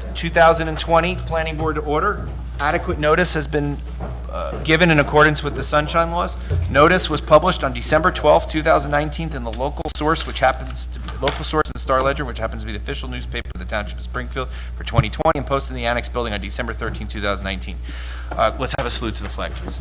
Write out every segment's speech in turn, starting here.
4th, 2020, Planning Board to order. Adequate notice has been given in accordance with the Sunshine Laws. Notice was published on December 12th, 2019 in the local source, which happens to be local source in Star Ledger, which happens to be the official newspaper of the Township of Springfield for 2020, and posted in the Annex Building on December 13th, 2019. Let's have a salute to the flag, please.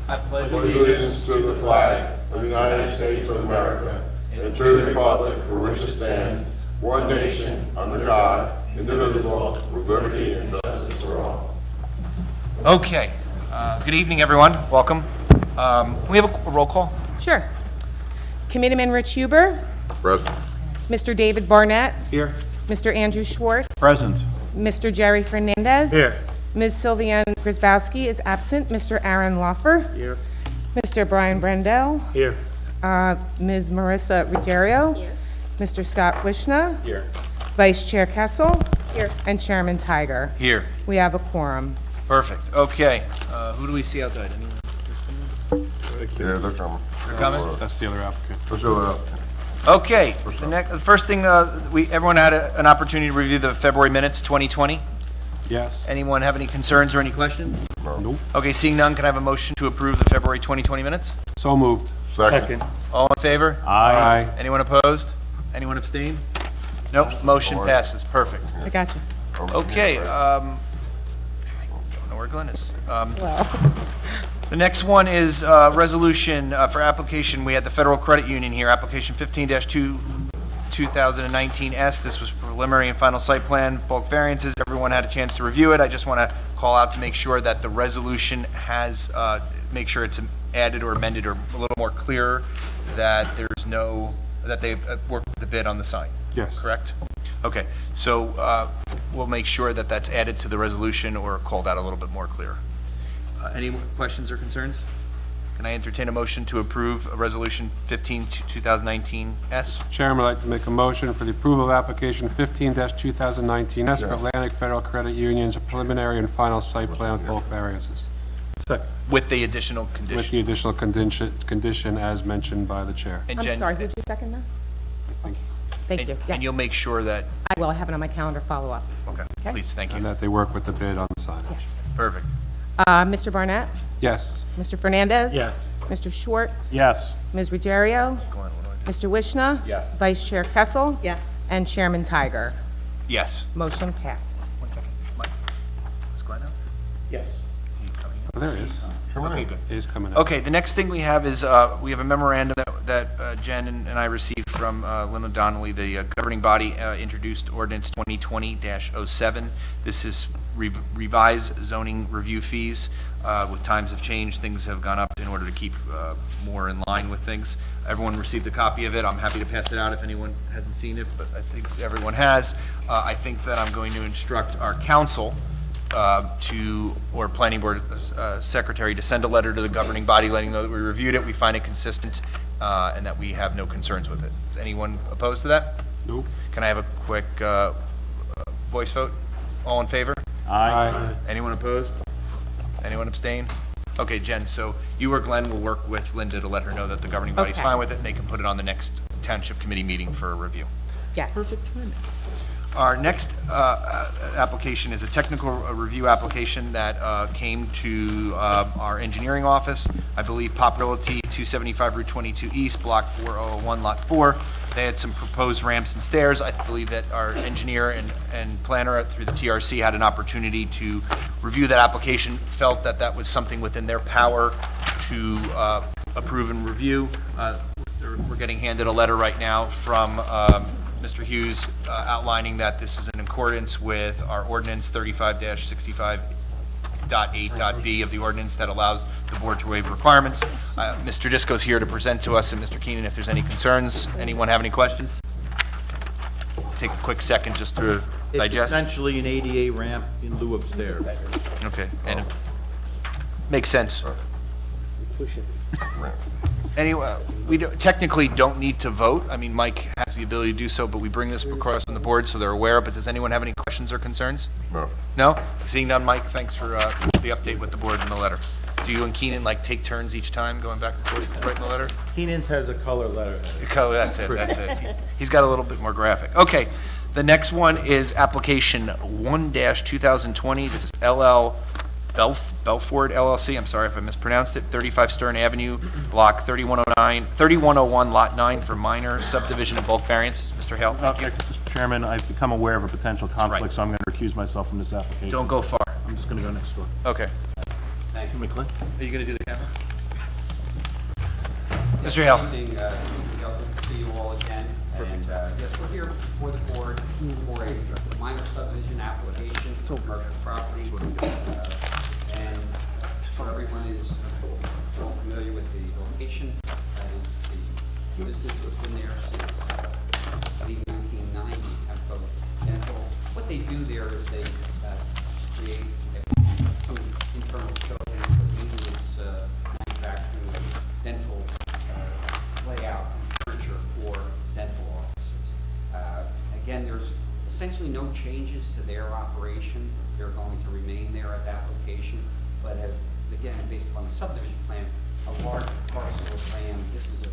I pledge Allegiance to the flag of the United States of America and to the republic for which it stands, one nation, under God, indivisible, with liberty and justice for all. Okay. Good evening, everyone. Welcome. We have a roll call. Sure. Committeeman Rich Huber, Present. Mr. David Barnett, Here. Mr. Andrew Schwartz, Present. Mr. Jerry Fernandez. Here. Ms. Sylviane Grzybowski is absent. Mr. Aaron Loffer. Here. Mr. Brian Brendel. Here. Ms. Marissa Ruggiero. Here. Mr. Scott Wishna. Here. Vice Chair Kessel. Here. And Chairman Tiger. Here. We have a quorum. Perfect. Okay. Who do we see outside? Anyone? Yeah, they're coming. They're coming? That's the other applicant. Let's show that up. Okay. The first thing, everyone had an opportunity to review the February minutes 2020. Yes. Anyone have any concerns or any questions? Nope. Okay, seeing none, can I have a motion to approve the February 2020 minutes? So moved. Second. All in favor? Aye. Anyone opposed? Anyone abstain? Nope, motion passes. Perfect. I got you. Okay, don't know where Glenn is. Well, The next one is resolution for application. We had the Federal Credit Union here, application 15-2, 2019S. This was preliminary and final site plan, bulk variances. Everyone had a chance to review it. I just want to call out to make sure that the resolution has, make sure it's added or amended or a little more clear that there's no, that they worked with the bid on the sign. Yes. Correct? Okay, so we'll make sure that that's added to the resolution or called out a little bit more clear. Any questions or concerns? Can I entertain a motion to approve Resolution 15-2019S? Chairman, I'd like to make a motion for the approval of application 15-2019S for Atlantic Federal Credit Union's preliminary and final site plan with bulk variances. Second. With the additional With the condition. additional condition as mentioned by the chair. And I'm Jen- sorry, did you second that? Thank you. Thank you. And you'll Yes. make sure that, I will have it on my calendar follow-up. okay, Okay. please, thank And you. that they work with the bid on the signage. Yes. Perfect. Mr. Barnett, Yes. Mr. Fernandez. Yes. Mr. Schwartz. Yes. Ms. Ruggiero. Glenn, what do I do? Mr. Wishna. Yes. Vice Chair Kessel. Yes. And Chairman Tiger. Yes. Motion passes. 1 second. Mike, is Glenn out there? Yes. Is he coming Oh, there he is. Okay, good. He is coming up. Okay, the next thing we have is, we have a memorandum that Jen and I received from Lynn O'Donnelly, the governing body introduced ordinance 2020-07. This is revised zoning review fees. With times have changed, things have gone up in order to keep more in line with things. Everyone received a copy of it. I'm happy to pass it out if anyone hasn't seen it, but I think everyone has. I think that I'm going to instruct our council or planning board secretary to send a letter to the governing body letting know that we reviewed it, we find it consistent, and that we have no concerns with it. Is anyone opposed to that? Nope. Can I have a quick voice vote? All in favor? Aye. Anyone opposed? Anyone abstain? Okay, Jen, so you or Glenn will work with Linda to let her know that the governing body's Okay. fine with it, and they can put it on the next township committee meeting for a review. Yes. Our next application is a technical review application that came to our engineering office. I believe Pop Realty, 275 Route 22 East, Block 4001, Lot 4. They had some proposed ramps and stairs. I believe that our engineer and planner through the TRC had an opportunity to review that application, felt that that was something within their power to approve and review. We're getting handed a letter right now from Mr. Hughes outlining that this is in accordance with our ordinance 35-65.8.b of the ordinance that allows the board to waive requirements. Mr. Disco's here to present to us, and Mr. Keenan, if there's any concerns. Anyone have any questions? Take a quick second just to It's digest. essentially an ADA ramp in lieu of stairs. Okay, and it makes sense. Anyway, we technically don't need to vote. I mean, Mike has the ability to do so, but we bring this across on the board so they're aware. But does anyone have any questions or concerns? No. No? Seeing none, Mike, thanks for the update with the board and the letter. Do you and Keenan like take turns each time going back and forth writing the letter? Keenan's has a color letter. That's it, that's it. He's got a little bit more graphic. Okay, The next one is application 1-2020. This is LL Belford LLC. I'm sorry if I mispronounced it. 35 Stern Avenue, block 3101, lot 9 for minor subdivision and bulk variance. Mr. Hale, thank you. Mr. Chairman, I've become aware of a potential right. conflict, so I'm going to recuse myself from this application. Don't go far. I'm just going to go next door. Okay. Thank you, McLean. Are you going to do the camera? Mr. Hale. Good evening, good to see you all again. And, yes, we're here before the board for a minor subdivision application for commercial property. And so everyone is well familiar with the location. That is the business that's been there since, I believe, 1990, Hemco Dental. What they do there is they create some internal children, but mainly it's manufacturing dental layout and furniture for dental offices. Again, there's essentially no changes to their operation. They're going to remain there at that location, but as, again, based upon the subdivision plan, a large parcel of land, this is a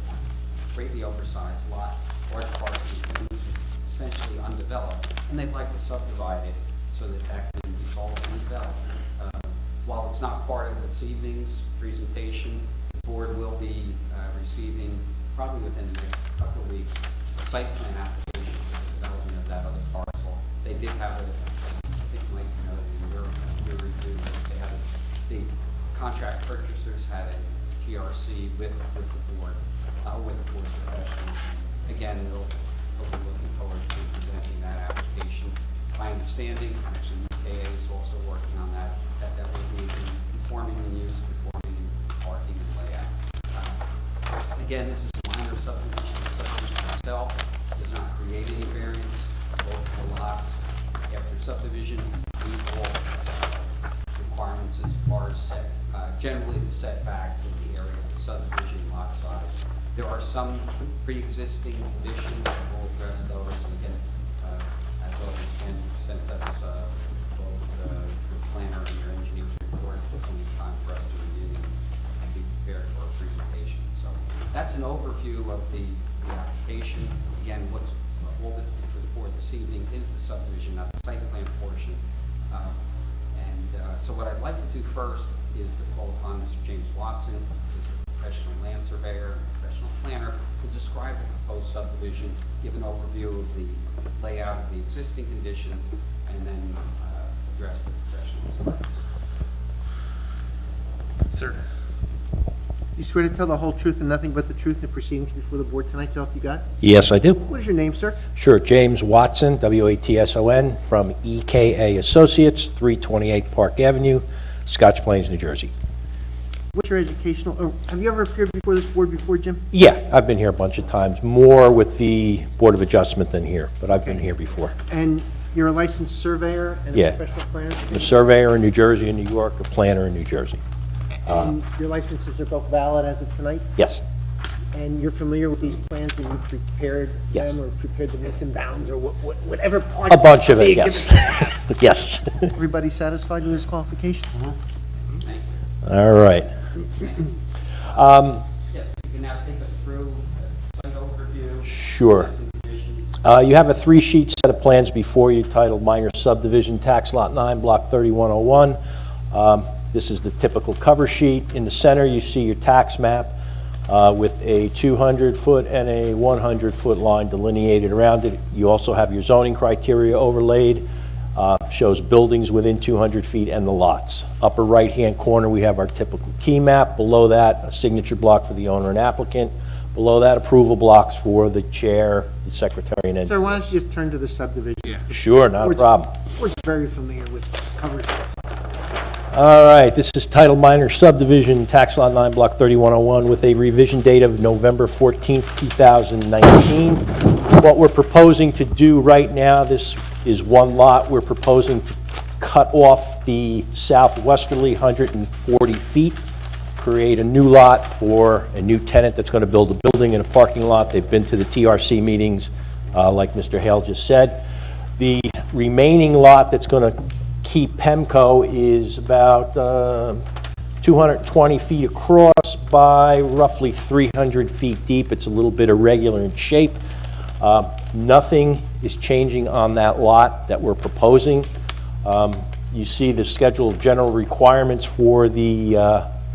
greatly oversized lot, large parcel is essentially undeveloped, and they'd like to subdivide it so that that can be sold and developed. While it's not part of this evening's presentation, the board will be receiving, probably within the next couple of weeks, a site plan application for the development of that other parcel. They did have a, I think Mike, you know, in your review, they had the contract purchasers had a TRC with the board, with the board professionals. Again, they'll be looking forward to presenting that application. My understanding, actually, UKA is also working on that will be conforming in use, conforming in parking and layout. Again, this is a minor subdivision. The subdivision itself does not create any variance. Both the lots, after subdivision, meet all requirements as far as generally the setbacks of the area of the subdivision lot size. There are some pre-existing conditions that will address those. And again, as always, Ken sent us both the planner and your engineer's report. Plenty of time for us to review and be prepared for our presentation. So that's an overview of the application. Again, what's all that's before this evening is the subdivision, not the site plan portion. So what I'd like to do first is to call upon Mr. James Watson, who's a professional land surveyor, professional planner, to describe the proposed subdivision, give an overview of the layout of the existing conditions, and then address the professional's letters. Sir. You swear to tell the whole truth and nothing but the truth in the proceedings before the board tonight, so help you God? Yes, I do. What is your name, sir? Sure. James Watson, W-A-T-S-O-N, from EKA Associates, 328 Park Avenue, Scotch Plains, New Jersey. What's your educational, or have you ever appeared before this board before, Jim? Yeah, I've been here a bunch of times, more with the Board of Adjustment than here, but I've been here before. And you're a licensed surveyor and a Yeah. professional planner? I'm a surveyor in New Jersey and New York, a planner in New Jersey. And your licenses are both valid as of tonight? Yes, And you're familiar with these plans and you've prepared Yes. them or prepared the meets and bounds or whatever part? a bunch of it, yes. Yes. Everybody satisfied with this qualification? All right. Yes, you can now take us through a site overview. Sure. existing conditions. You have a three-sheet set of plans before you titled Minor Subdivision, Tax Lot 9, Block 3101. This is the typical cover sheet. In the center, you see your tax map with a 200-foot and a 100-foot line delineated around it. You also have your zoning criteria overlaid, shows buildings within 200 feet and the lots. Upper right-hand corner, we have our typical key map. Below that, a signature block for the owner and applicant. Below that, approval blocks for the chair, the secretary, and Sir, engineer. why don't you just turn to the subdivision? Sure, not a problem. We're very familiar with cover sheets. All right, this is title Minor Subdivision, Tax Lot 9, Block 3101, with a revision date of November 14th, 2019. What we're proposing to do right now, this is one lot. We're proposing to cut off the southwesterly 140 feet, create a new lot for a new tenant that's going to build a building and a parking lot. They've been to the TRC meetings, like Mr. Hale just said. The remaining lot that's going to keep PEMCO is about 220 feet across by roughly 300 feet deep. It's a little bit irregular in shape. Nothing is changing on that lot that we're proposing. You see the schedule of general requirements for the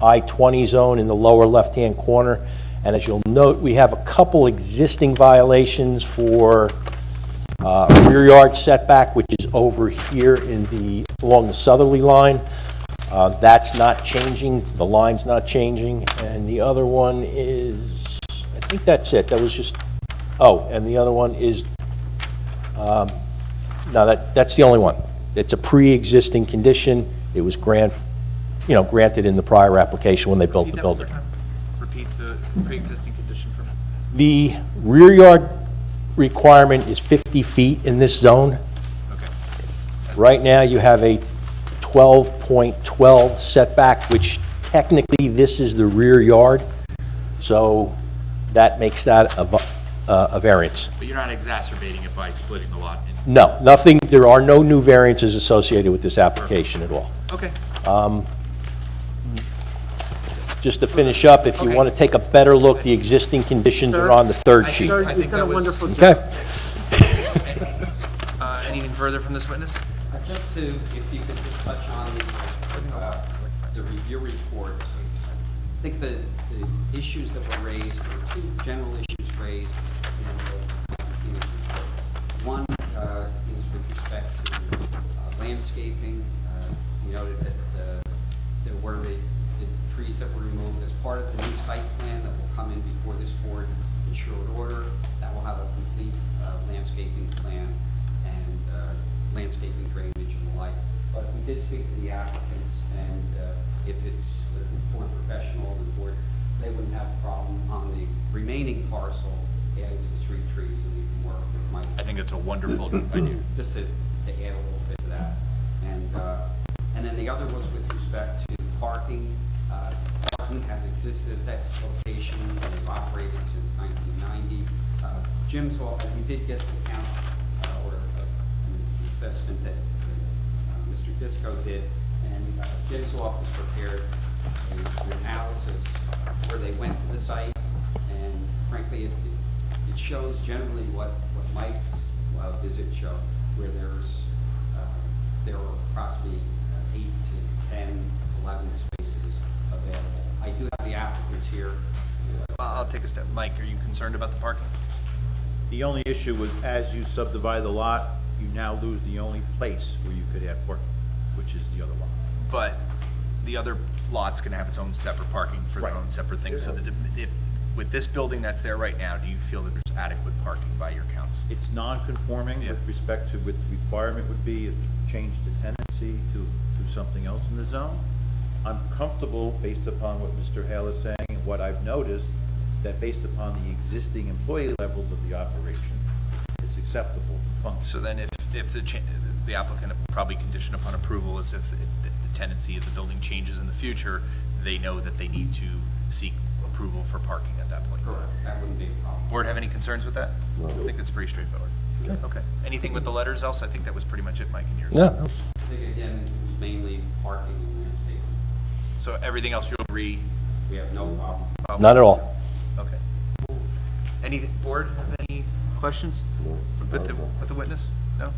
I-20 zone in the lower left-hand corner. And as you'll note, we have a couple existing violations for rear yard setback, which is over here along the southerly line. That's not changing, the line's not changing, and the other one is, I think that's it, that was just, and the other one is, no, that's the only one. It's a pre-existing condition, it was granted in the prior application when they built the building. Repeat the pre-existing condition for me. The rear yard requirement is 50 feet in this zone. Okay. Right now, you have a 12.12 setback, which technically this is the rear yard, so that makes that a variance. But you're not exacerbating it by splitting the lot in. No, nothing, there are no new variances associated with this application at all. Okay. Just to finish up, if you Okay. want to take a better look, the existing conditions are on the third sheet. Sir, I you've think done a that was- wonderful job. Okay? Anything further from this witness? Just to, if you could just touch on the review report. I think the issues that were raised, there were two general issues raised in the review report. One is with respect to landscaping. You noted that there were the trees that were removed as part of the new site plan that will come in before this board in short order. That will have a complete landscaping plan and landscaping, drainage, and the like. But we did speak to the applicants, and if it's the board professional, the board, they wouldn't have a problem on the remaining parcel, adding some street trees, and we can work with Mike. I think it's a wonderful idea. Just to add a little bit to that. And then the other was with respect to parking. Parking has existed at this location, and they've operated since 1990. Jim's office, we did get the count, or an assessment that Mr. Disco did, and Jim's office prepared an analysis where they went to the site, and frankly, it shows generally what Mike's visit showed, where there are approximately 8 to 10, 11 spaces available. I do have the applicants here. I'll take a step. Mike, are you concerned about the parking? The only issue was, as you subdivide the lot, you now lose the only place where you could have parking, which is the other lot. But the other lot's gonna have its own separate parking for their Right. own separate things, so that if, with this building that's there right now, do you feel that there's adequate parking by your counts? It's non-conforming Yeah. with respect to what the requirement would be if you changed the tenancy to something else in the zone. I'm comfortable, based upon what Mr. Hale is saying and what I've noticed, that based upon the existing employee levels of the operation, it's acceptable function. So then if the applicant probably condition upon approval is if the tenancy of the building changes in the future, they know that they need to seek approval for parking at that point. Correct. That wouldn't be a problem. Board have any concerns with that? I think it's pretty straightforward. Okay. Anything with the letters else? I think that was pretty much it, Mike, in yours. No, I think again, it was mainly parking and landscaping. So everything else you agree? We have no problem. not at all. Okay. Anything, board, have any questions with the witness? No?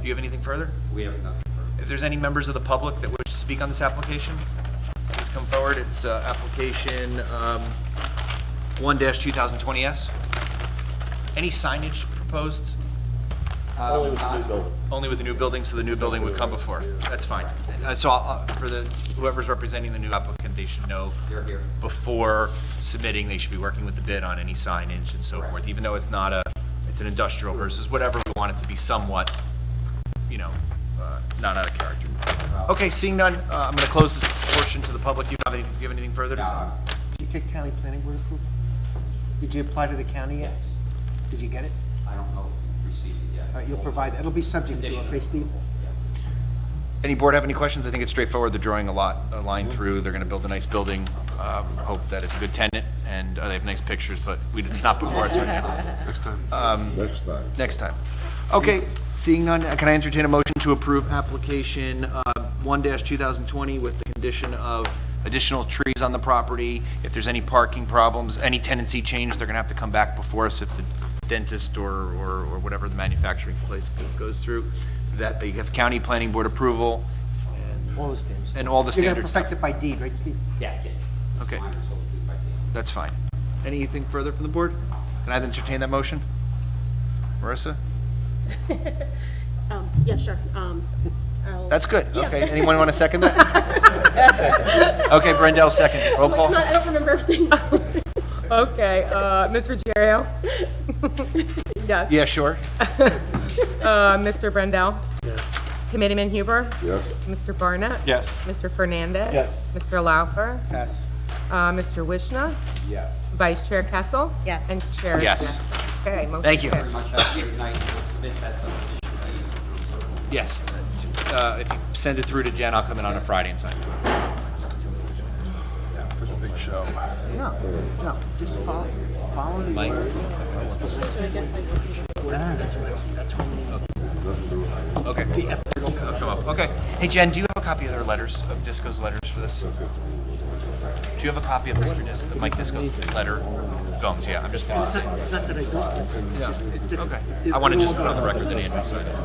You have anything further? We have nothing further. If there's any members of the public that wish to speak on this application, please come forward. It's application 1-2020S. Any signage proposed? Only with the new building. Only with the new building, so the new building would come before. That's fine. So for whoever's representing the new applicant, they should know They're here. before submitting, they should be working with the bid on any signage and so forth, even though it's not it's an industrial versus whatever, we want it to be somewhat, not out of character. Okay, seeing none, I'm going to close this portion to the public. Do you have anything further to say? Did you get county planning board approval? Did you apply to the county yet? Yes. Did you get it? I don't know if we received it yet. All right, you'll provide, it'll be subject to, Condition. okay, Steve? Any board have any questions? I think it's straightforward. They're drawing a line through. They're going to build a nice building. Hope that it's a good tenant, and they have nice pictures, but it's not before us right now. Next time. Next time. Next time. Okay, seeing none, can I entertain a motion to approve application 1-2020 with the condition of additional trees on the property? If there's any parking problems, any tenancy change, they're going to have to come back before us if dentist or whatever the manufacturing place goes through, that they have county planning board approval, All the standards. and all the You're standard gonna stuff. perfect it by deed, right, Steve? Yes. Okay. Minor subdivision by deed. That's fine. Anything further from the board? Can I entertain that motion? Marissa? Yeah, sure. That's good. Okay. Anyone want to second that? Okay, Brendel, second. Roll call. I don't remember everything. Okay, Ms. Ruggiero? Yes. Yeah, sure. Mr. Brendel? Committeeman Huber? Yes. Mr. Barnett? Yes. Mr. Fernandez? Yes. Mr. Laufer? Yes. Mr. Wishna? Yes. Vice Chair Kessel? Yes. And Chair Yes. Smith. Okay, motion Thank you. carries. Very much. Have a great night. We'll submit that subdivision to you. Yes. If you send it through to Jen, I'll come in on a Friday and sign it. For the big show. No, no, just follow the Mike? word. Okay. I'll come up. Okay. Hey, Jen, do you have a copy of their letters, of Disco's letters for this? Do you have a copy of Mr. Disco, Mike Disco's letter? Gomes, yeah, I'm just going to say. It's not that I don't. It's just that- Okay. I want to just put on the record that Andrew signed it.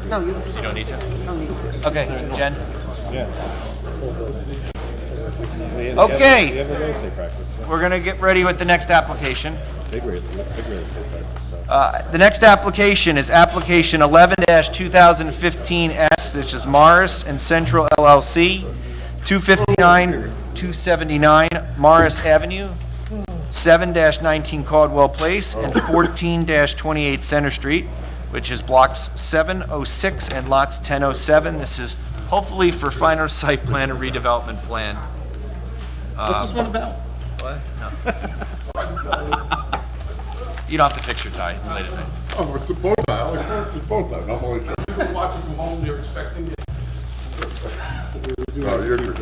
No, you You don't need to? don't need to. Okay, Jen? Okay. We're going to get ready with the next application. The next application is application 11-2015S, which is Morris and Central LLC, 259-279 Morris Avenue, 7-19 Caldwell Place, and 14-28 Center Street, which is blocks 706 and lots 1007. This is hopefully for final site plan and redevelopment plan. What's this one about? What? No. You don't have to fix your tie, it's late at night. Oh, it's a bow tie. I like it's a bow tie. I'm only joking. People watching from home, they're expecting it. No, you're good.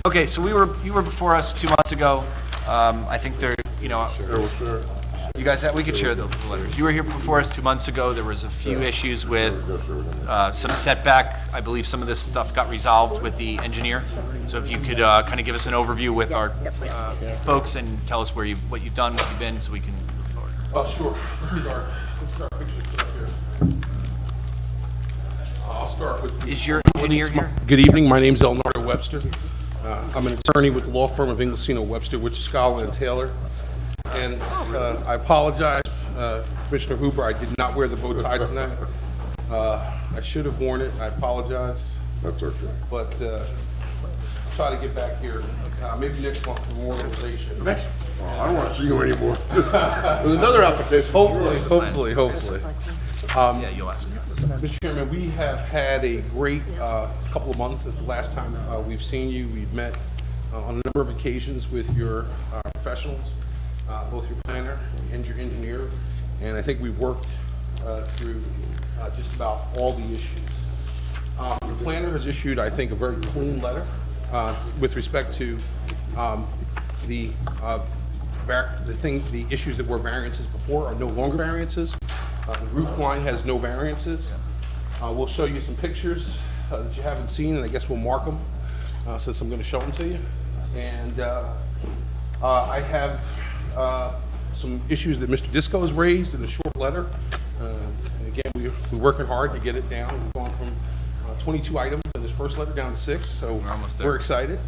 Okay, so you were before us 2 months ago. I think there, Sure. you guys, we could share the letters. You were here before us 2 months ago. There was a few issues with some setback. I believe some of this stuff got resolved with the engineer. So if you could kind of give us an overview with our folks and tell us what you've done, what you've been, so we can move forward. Sure. Let's start pictures up here. I'll start with. Is your engineer here? Good evening, my name's Elnor Webster. I'm an attorney with the law firm of Inglesino Webster, Wichita, and Taylor. And I apologize, Commissioner Huber, I did not wear the bow tie tonight. I should have worn it, I apologize, That's okay. but try to get back here, maybe next month for memorialization. I don't want to see you anymore. There's another application. Hopefully. Yeah, you'll ask. Mr. Chairman, we have had a great couple of months since the last time we've seen you. We've met on a number of occasions with your professionals, both your planner and your engineer, and I think we've worked through just about all the issues. The planner has issued, I think, a very clean letter with respect to the issues that were variances before are no longer variances. The roof line has no variances. We'll show you some pictures that you haven't seen, and I guess we'll mark them since I'm going to show them to you. And I have some issues that Mr. Disco has raised in a short letter. And again, we're working hard to get it down. We've gone from 22 items in this first letter down to 6, so almost there. we're excited.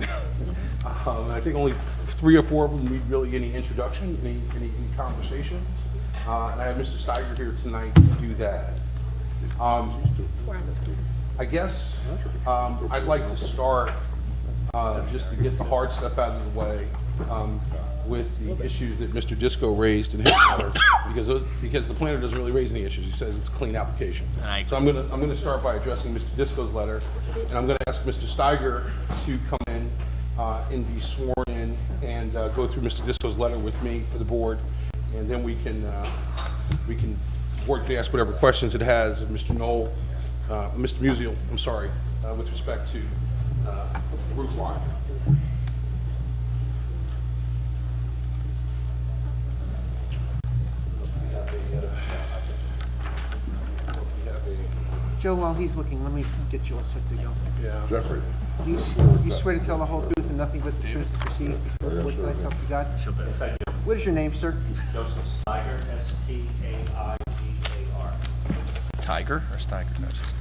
I think only 3 or 4 of them need really any introduction, any conversation. And I have Mr. Steiger here tonight to do that. I guess I'd like to start just to get the hard stuff out of the way with the issues that Mr. Disco raised in his letter, because the planner doesn't really raise any issues. He says it's a clean application. So I'm gonna start by addressing Mr. Disco's letter, and I'm gonna ask Mr. Steiger to come in and be sworn in and go through Mr. Disco's letter with me for the board, and then we can board can ask whatever questions it has of Mr. Knoll, Mr. Musial, I'm sorry, with respect to roof line. Joe, while he's looking, let me get you all set to go. Jeffrey. Do you swear to tell the whole truth and nothing but the truth to proceed before the board tonight, so help you God? She'll be. What is your name, sir? Joseph Steiger, S-T-A-I-G-A-R. Tiger or Steiger? No, it's just-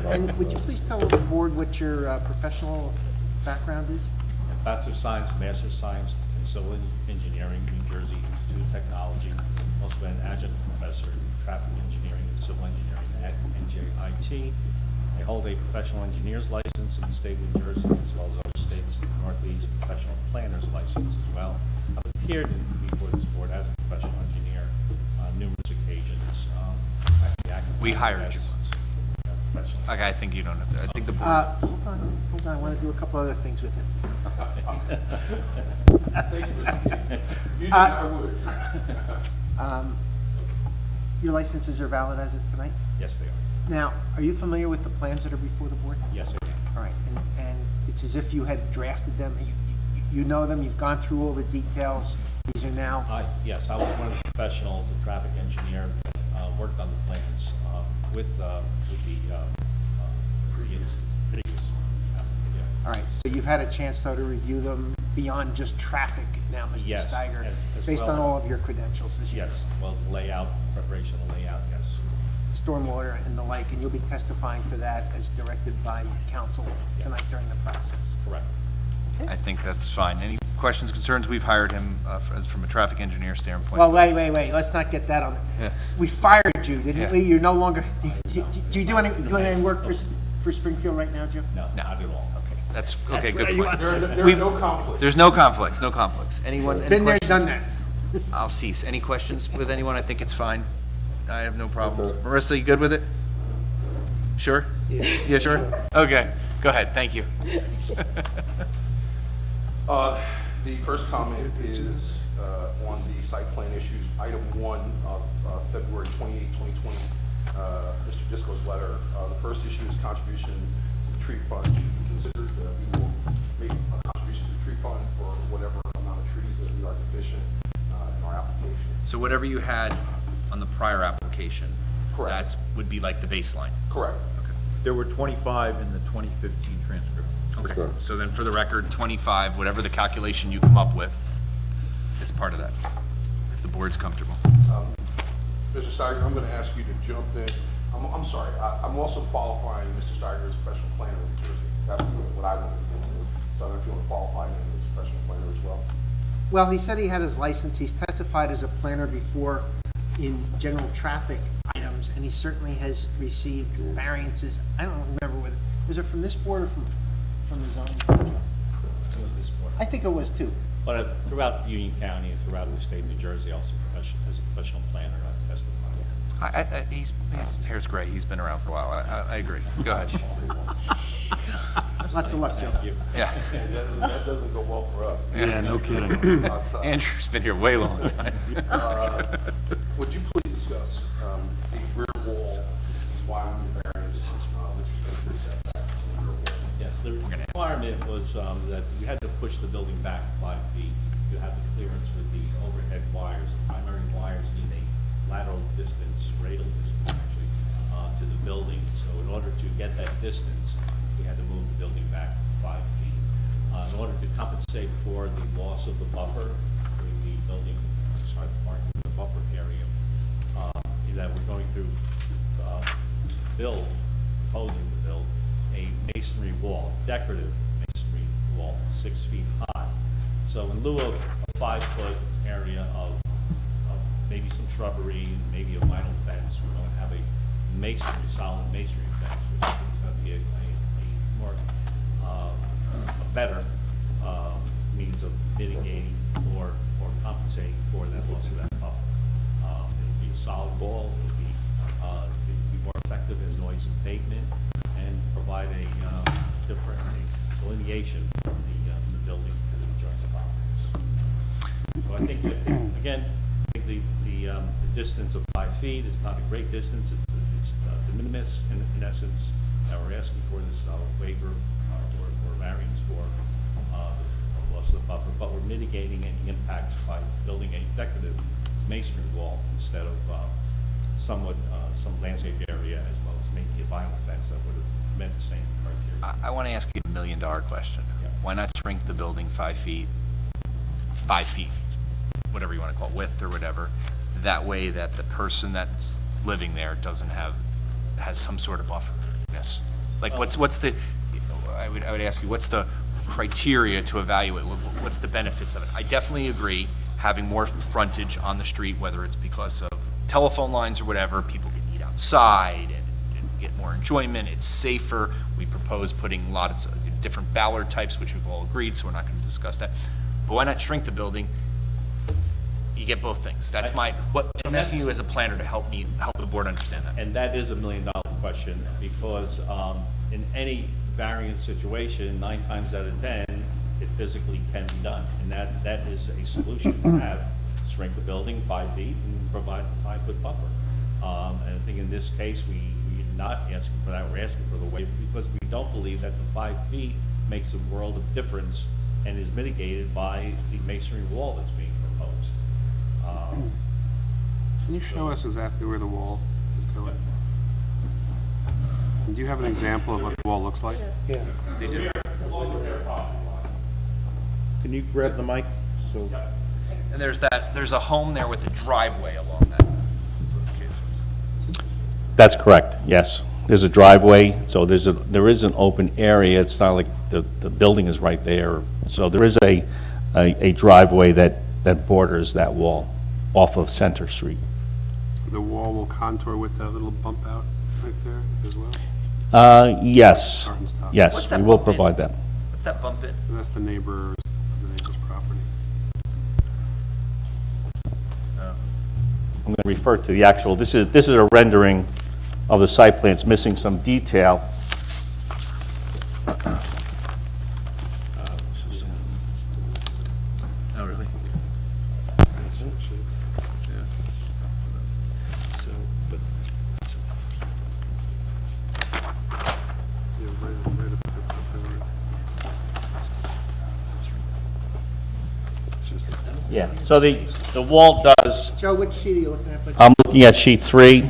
And would you please tell the board what your professional background is? Bachelor of Science, Master of Science in Civil Engineering, New Jersey Institute of Technology. Also been an adjunct professor in traffic engineering and civil engineering at NJIT. I hold a professional engineer's license in the state of New Jersey, as well as other states in the Northeast, professional planner's license as well. I've appeared before this board as a professional engineer on numerous occasions. We hired you once. Okay, I think you don't have to, I think the board. Hold on, I want to do a couple other things with him. You did, I would. Your licenses are valid as of tonight? Yes, they are. Now, are you familiar with the plans that are before the board? Yes, I am. All right, and it's as if you had drafted them, you know them, you've gone through all the details, these are now, Yes, I was one of the professionals, a traffic engineer, worked on the plans with the previous applicant. all right, so you've had a chance though to review them beyond just traffic now, Mr. Yes, Steiger, as based well on as- all of your credentials, as you Yes, as well as layout, preparation of layout, yes. stormwater and the like, and you'll be testifying for that as directed by council tonight during the process. Correct. I think that's fine. Any questions, concerns? We've hired him from a traffic engineer standpoint. Well, wait, let's not get that on. Yeah. We fired you, didn't Yeah. we? You're no longer, do you do any work for Springfield right now, Jim? No, not at all. Okay. That's, okay, good point. There are We've- no conflicts. There's no conflicts, no conflicts. Anyone, any Been there, questions? done that. I'll cease. Any questions with anyone? I think it's fine. I have no problems. Marissa, you good with it? Sure? Yeah, sure? Okay, go ahead, thank you. The first comment is on the site plan issues, item 1 of February 28, 2020, Mr. Disco's letter. The first issue is contribution to the tree fund should be considered. We will make a contribution to the tree fund for whatever amount of trees that we are deficient in our application. So whatever you had on the prior application, Correct. that would be like the baseline? Correct. There were 25 in the 2015 transcript. Okay, so then for the record, 25, whatever the calculation you come up with is part of that, if the board's comfortable. Mr. Steiger, I'm going to ask you to jump in. I'm sorry, I'm also qualifying Mr. Steiger as a professional planner in New Jersey. That was what I wanted to do. So I don't know if you want to qualify him as a professional planner as well. Well, he said he had his license, he's testified as a planner before in general traffic items, and he certainly has received variances. I don't remember whether, was it from this board or from the zoning? It was this board. I think it was too. But throughout Union County and throughout the state of New Jersey, also as a professional planner, I testified. His hair's gray, he's been around for a while, I agree. Go ahead. Lots of luck, Joe. Thank you. Yeah. That doesn't go well for us. Yeah, no kidding. Andrew's been here way long time. Would you please discuss the rear wall, why we need variance, with respect to the setbacks in the rear wall? Yes, the requirement was that you had to push the building back 5 feet. You have the clearance with the overhead wires. The primary wires need a lateral distance, radial distance actually, to the building. So in order to get that distance, we had to move the building back 5 feet. In order to compensate for the loss of the buffer, the building, marking the buffer area, that we're going to proposing to build a masonry wall, decorative masonry wall, 6 feet high. So in lieu of a 5-foot area of maybe some shrubbery, maybe a vinyl fence, we're going to have a masonry, solid masonry fence, which is going to be a better means of mitigating or compensating for that loss of that buffer. It'll be a solid wall, it'll be more effective in noise abatement and provide a different delineation from the building to the adjoining properties. So I think, again, I think the distance of 5 feet is not a great distance. It's de minimis in essence. We're asking for this waiver or variance for loss of the buffer, but we're mitigating any impacts by building a decorative masonry wall instead of some landscape area, as well as maybe a vinyl fence that would have met the same criteria. I want to ask you $1 million question. Yeah. Why not shrink the building 5 feet 5 feet, whatever you want to call it, width or whatever. That way that the person that's living there has some sort of bufferness. Like, what's the, I would ask you, what's the criteria to evaluate? What's the benefits of it? I definitely agree, having more frontage on the street, whether it's because of telephone lines or whatever, people can eat outside and get more enjoyment, it's safer. We propose putting lots of different ballard types, which we've all agreed, so we're not going to discuss that. But why not shrink the building? You get both things. That's what I'm asking you as a planner to help the board understand that. And that is $1 million question, because in any variance situation, 9 times out of 10, it physically can be done. And that is a solution to have, shrink the building 5 feet and provide a 5-foot buffer. And I think in this case, we're not asking for that, we're asking for the waiver because we don't believe that the 5 feet makes a world of difference and is mitigated by the masonry wall that's being proposed. Can you show us exactly where the wall is going? And do you have an example of what the wall looks like? They do. Can you grab the mic? So. And there's a home there with a driveway along that. That's what the case was. That's correct, yes. There's a driveway, so there is an open area. It's not like the building is right there. So there is a driveway that borders that wall off of Center Street. The wall will contour with that little bump out right there as well? Yes, Start and stop. What's yes, that we will bump in? provide that. What's that bump in? And that's the neighbor's property. I'm going to refer to the actual, this is a rendering of the site plan. It's missing some detail. Oh, really? Yeah, so the wall does, Joe, which sheet are you looking at? please? I'm looking at sheet 3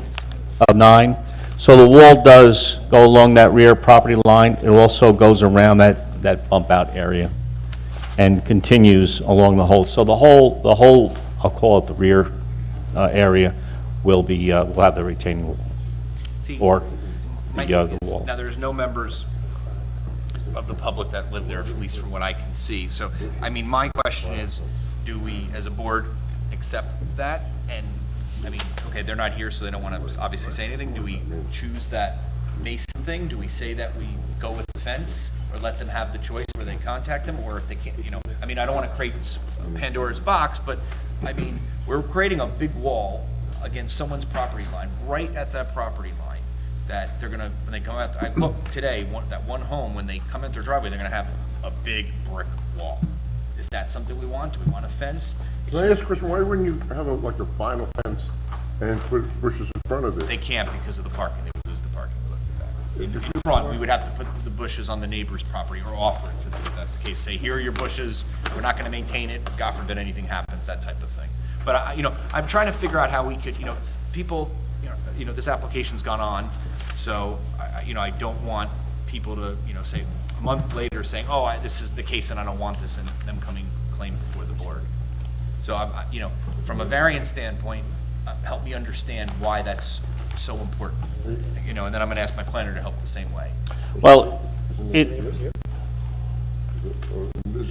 of 9. So the wall does go along that rear property line. It also goes around that bump out area and continues along the whole. So the whole, I'll call it the rear area, will have the retaining wall. See, Or my the thing is, wall. now, there's no members of the public that live there, at least from what I can see. So, I mean, my question is, do we, as a board, accept that? And, I mean, okay, they're not here, so they don't want to obviously say anything. Do we choose that mason thing? Do we say that we go with the fence, or let them have the choice where they contact them, or if they can't, I mean, I don't want to create Pandora's box, but, I mean, we're creating a big wall against someone's property line, right at that property line, that they're gonna, when they come out, I looked today, that one home, when they come out their driveway, they're gonna have a big brick wall. Is that something we want? Do we want a fence? Can I ask a question? Why wouldn't you have a vinyl fence and put bushes in front of They it? can't because of the parking, they would lose the parking, we looked at that. In front, we would have to put the bushes on the neighbor's property, or offer it to them, if that's the case. Say, here are your bushes, we're not gonna maintain it, God forbid anything happens, that type of thing. But, I'm trying to figure out how we could, people, this application's gone on, so, I don't want people to, say, a month later saying, oh, this is the case and I don't want this, and them coming claim before the board. So, from a variance standpoint, help me understand why that's so important. And then I'm gonna ask my planner to help the same way. Well, Is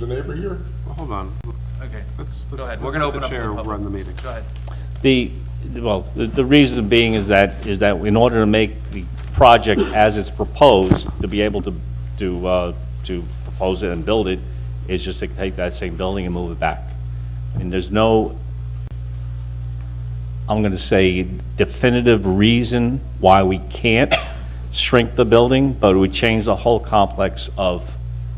the neighbor here? Well, hold on. Okay, Let's go ahead, we're let gonna the open up to the chair public. run the meeting. Go ahead. the reason being is that in order to make the project as it's proposed, to be able to propose it and build it, is just to take that same building and move it back. And there's no, I'm going to say, definitive reason why we can't shrink the building, but it would change the whole complex of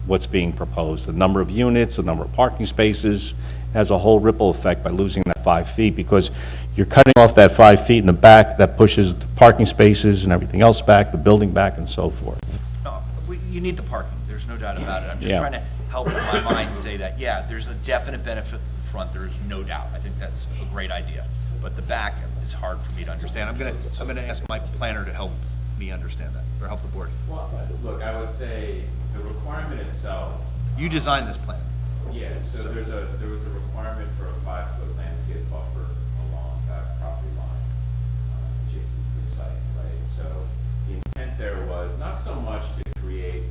what's being proposed. The number of units, the number of parking spaces, has a whole ripple effect by losing that 5 feet, because you're cutting off that 5 feet in the back, that pushes the parking spaces and everything else back, the building back, and so forth. No, you need the parking, there's no doubt about it. I'm just Yeah. trying to help in my mind say that, yeah, there's a definite benefit in the front, there's no doubt. I think that's a great idea. But the back is hard for me to understand. I'm gonna ask my planner to help me understand that, or help the board. Well, look, I would say the requirement itself, You designed this plan. Yeah, so there was a requirement for a 5-foot landscape buffer along that property line, adjacent to the site, right? So the intent there was not so much to create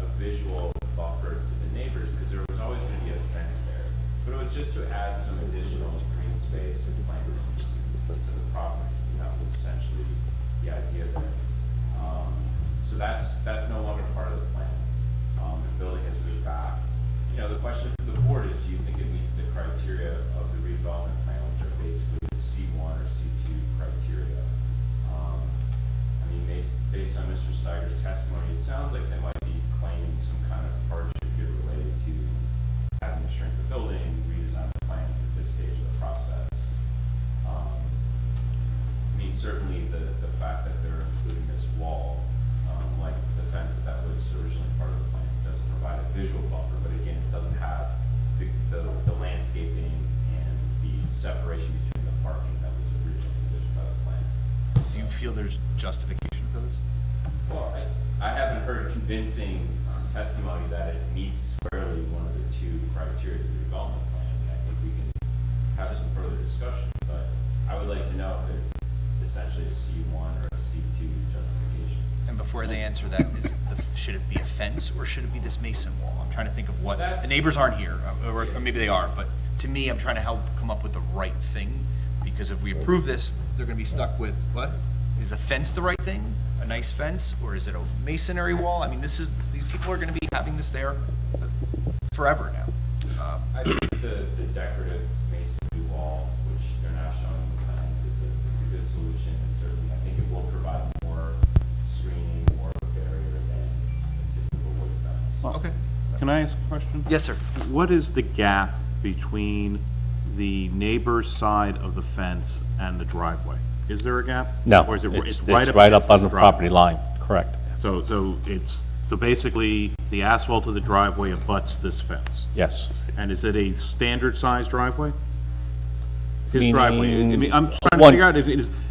a visual buffer to the neighbors, because there was always gonna be a fence there, but it was just to add some additional green space and plantings to the property. That was essentially the idea there. So that's no longer part of the plan. The building has moved back. The question for the board is, do you think it meets the criteria of the redevelopment plan, which are basically the C1 or C2 criteria? I mean, based on Mr. Steiger's testimony, it sounds like they might be claiming some kind of hardship here related to having to shrink the building, redesign the plans at this stage of the process. I mean, certainly the fact that they're including this wall, like the fence that was originally part of the plans, doesn't provide a visual buffer, but again, it doesn't have the landscaping and the separation between the parking that was originally envisioned by the plan. Do you feel there's justification for this? Well, I haven't heard convincing testimony that it meets squarely one of the two criteria of the development plan, and I think we can have some further discussion, but I would like to know if it's essentially a C1 or a C2 justification. And before they answer that, should it be a fence or should it be this mason wall? I'm trying to think of what, the neighbors aren't here, or maybe they are, but to me, I'm trying to help come up with the right thing, because if we approve this, they're gonna be stuck with, what? Is a fence the right thing? A nice fence, or is it a masonry wall? I mean, these people are gonna be having this there forever now. I think the decorative masonry wall, which they're now showing in the plans, is a good solution, and certainly I think it will provide more screening, more of a barrier than a typical wood fence. Okay. Can I ask a question? Yes, sir. What is the gap between the neighbor's side of the fence and the driveway? Is there a gap? No, Or is it, it's right up on the property line, correct. So basically, the asphalt of the driveway abuts this fence? Yes. And is it a standard sized driveway? His Meaning driveway, I mean, I'm trying to one- figure out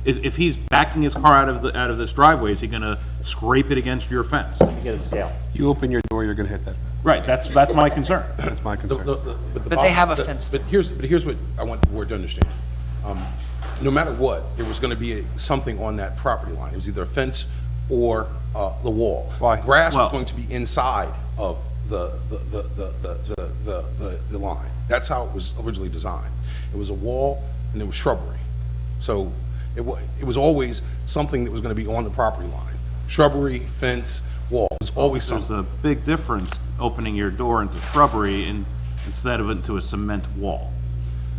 if he's backing his car out of this driveway, is he gonna scrape it against your fence? Get a scale. You open your door, you're gonna hit that. Right, that's my concern. That's my concern. But they have a fence. But here's what I want the board to understand. No matter what, there was gonna be something on that property line. It was either a fence or the wall. Why? Grass Well- was going to be inside of the line. That's how it was originally designed. It was a wall and there was shrubbery. So it was always something that was gonna be on the property line. Shrubbery, fence, wall, it was always There's something. a big difference opening your door into shrubbery instead of into a cement wall.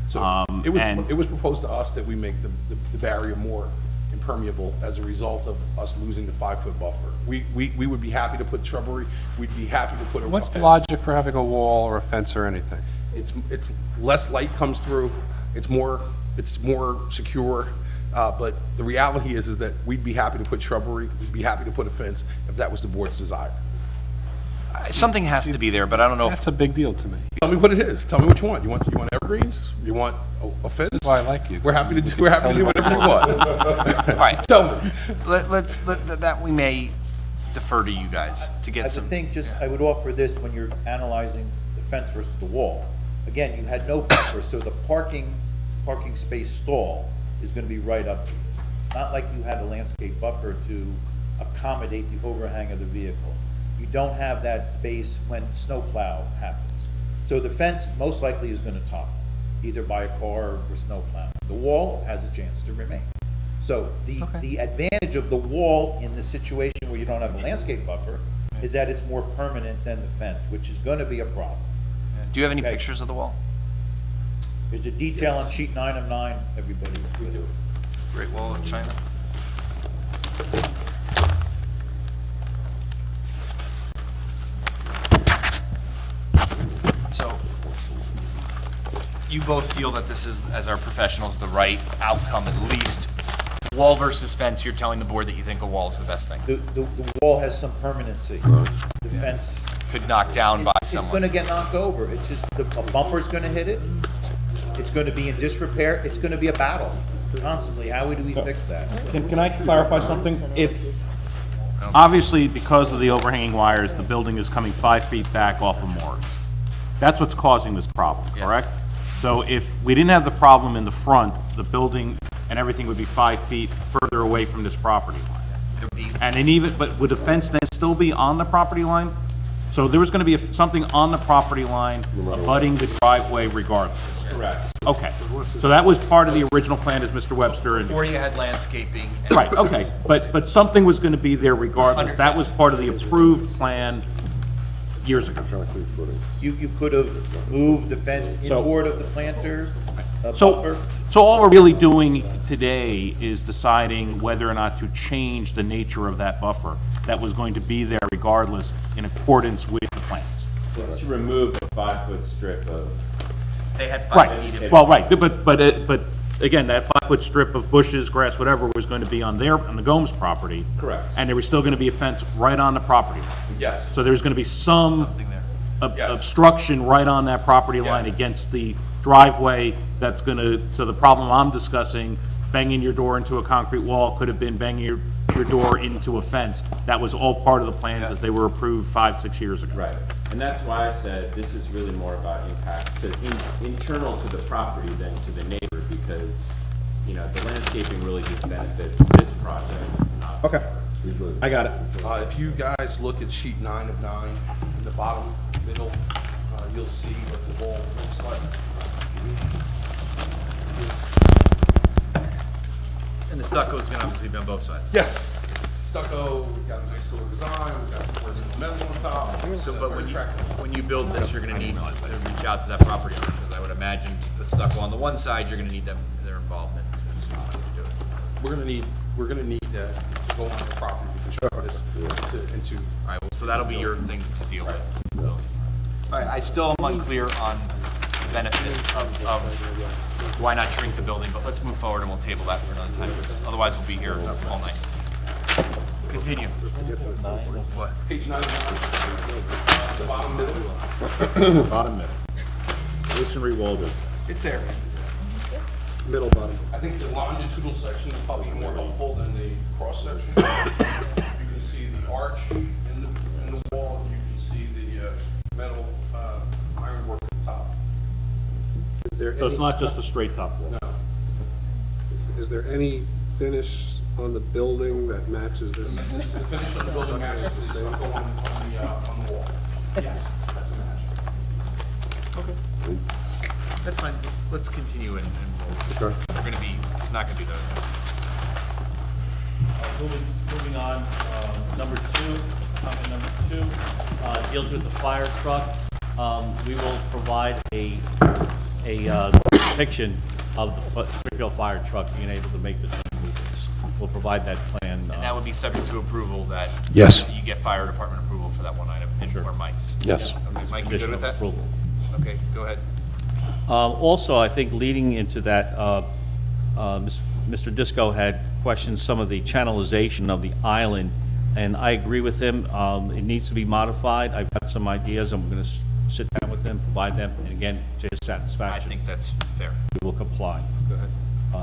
So it and- was proposed to us that we make the barrier more impermeable as a result of us losing the 5-foot buffer. We would be happy to put shrubbery, we'd be happy to put a What's the fence. logic for having a wall or a fence or anything? It's less light comes through, it's more secure, but the reality is that we'd be happy to put shrubbery, we'd be happy to put a fence if that was the board's desire. Something has to be there, but I don't know if That's a big deal to me. Tell me what it is, tell me what you want. You want evergreens? You want a fence? That's why I like you. We're happy to do whatever you want. All right. Just tell me. that we may defer to you guys to I get would some. think I would offer this when you're analyzing the fence versus the wall. Again, you had no buffer, so the parking space stall is gonna be right up to this. It's not like you had a landscape buffer to accommodate the overhang of the vehicle. You don't have that space when snowplow happens. So the fence most likely is gonna topple, either by a car or snowplow. The wall has a chance to remain. So the advantage of the wall in the situation where you don't have a landscape buffer is that it's more permanent than the fence, which is gonna be a problem. Do you have any Okay. pictures of the wall? There's a detail on sheet 9 of 9, everybody. We do. Great Wall of China? So, you both feel that this is, as our professionals, the right outcome at least? Wall versus fence, you're telling the board that you think a wall is the best thing? The wall has some permanency. The fence, Could knock down by it's someone? gonna get knocked over. It's just, a bumper's gonna hit it. It's gonna be in disrepair. It's gonna be a battle constantly. How do we fix that? Can I clarify something? If, obviously, because of the overhanging wires, the building is coming 5 feet back off of Morris. That's what's causing this problem, correct? So if we didn't have the problem in the front, the building and everything would be 5 feet further away from this property line. It would be, And then even, but would the fence then still be on the property line? So there was gonna be something on the property line abutting the driveway regardless? Correct. Okay, so that was part of the original plan as Mr. Webster and... before you had landscaping. and- Right, okay, but something was gonna be there regardless. That was part of the approved plan years ago. You could have moved the fence inboard of the planters, a So, buffer. so all we're really doing today is deciding whether or not to change the nature of that buffer that was going to be there regardless in accordance with the plans. It's to remove the 5-foot strip of, They had 5 feet Right, of. well, right, but again, that 5-foot strip of bushes, grass, whatever, was going to be on the Gomes property. Correct. And there was still going to be a fence right on the property line. Yes. So there's going to be some Something there. Yes. obstruction right on that property line Yes. against the driveway that's going to, so the problem I'm discussing, banging your door into a concrete wall, could have been banging your door into a fence. That was all part of the plans as they were approved 5-6 years ago. right. And that's why I said this is really more about impact to, internal to the property than to the neighbor, because, you know, the landscaping really just benefits this project, not. Okay. I got it. If you guys look at sheet 9 of 9, in the bottom middle, you'll see what the wall looks like. And the stucco is gonna obviously be on both sides. Yes. Stucco, we've got a nice little design, we've got some original metal on top. So, but Very attractive. when you build this, you're gonna need to reach out to that property owner, because I would imagine to put stucco on the one side, you're gonna need their involvement to do it. We're gonna need to go on the property to construct this into. All right, well, so that'll be your thing to deal with. All right, I still am unclear on the benefits of why not shrink the building, but let's move forward and we'll table that for another time, because otherwise we'll be here all night. Continue. What? Page 9 of 9, the bottom middle. Bottom middle. Masonry wall building. It's there. Middle bottom. I think the longitudinal section is probably more helpful than the cross section. You can see the arch in the wall, you can see the metal ironwork at the top. So it's not just a straight top wall? No. Is there any finish on the building that matches this? The finish of the building matches the stucco on the wall. Yes, that's a match. Okay. That's fine. Let's continue and we'll, we're gonna be, he's not gonna be there. Moving on, number 2, comment number 2, deals with the fire truck. We will provide a depiction of the Springfield fire truck being able to make the turn movements. We'll provide that plan. And that would be subject to approval that. Yes. You get fire department approval for that one item, or Mike's. Yes. Okay, Mike, you good condition with of that? approval. Okay, go ahead. Also, I think leading into that, Mr. Disco had questioned some of the channelization of the island, and I agree with him. It needs to be modified. I've got some ideas, and we're going to sit down with him, provide them, and again, to his I satisfaction, think that's fair. we will comply. Go ahead.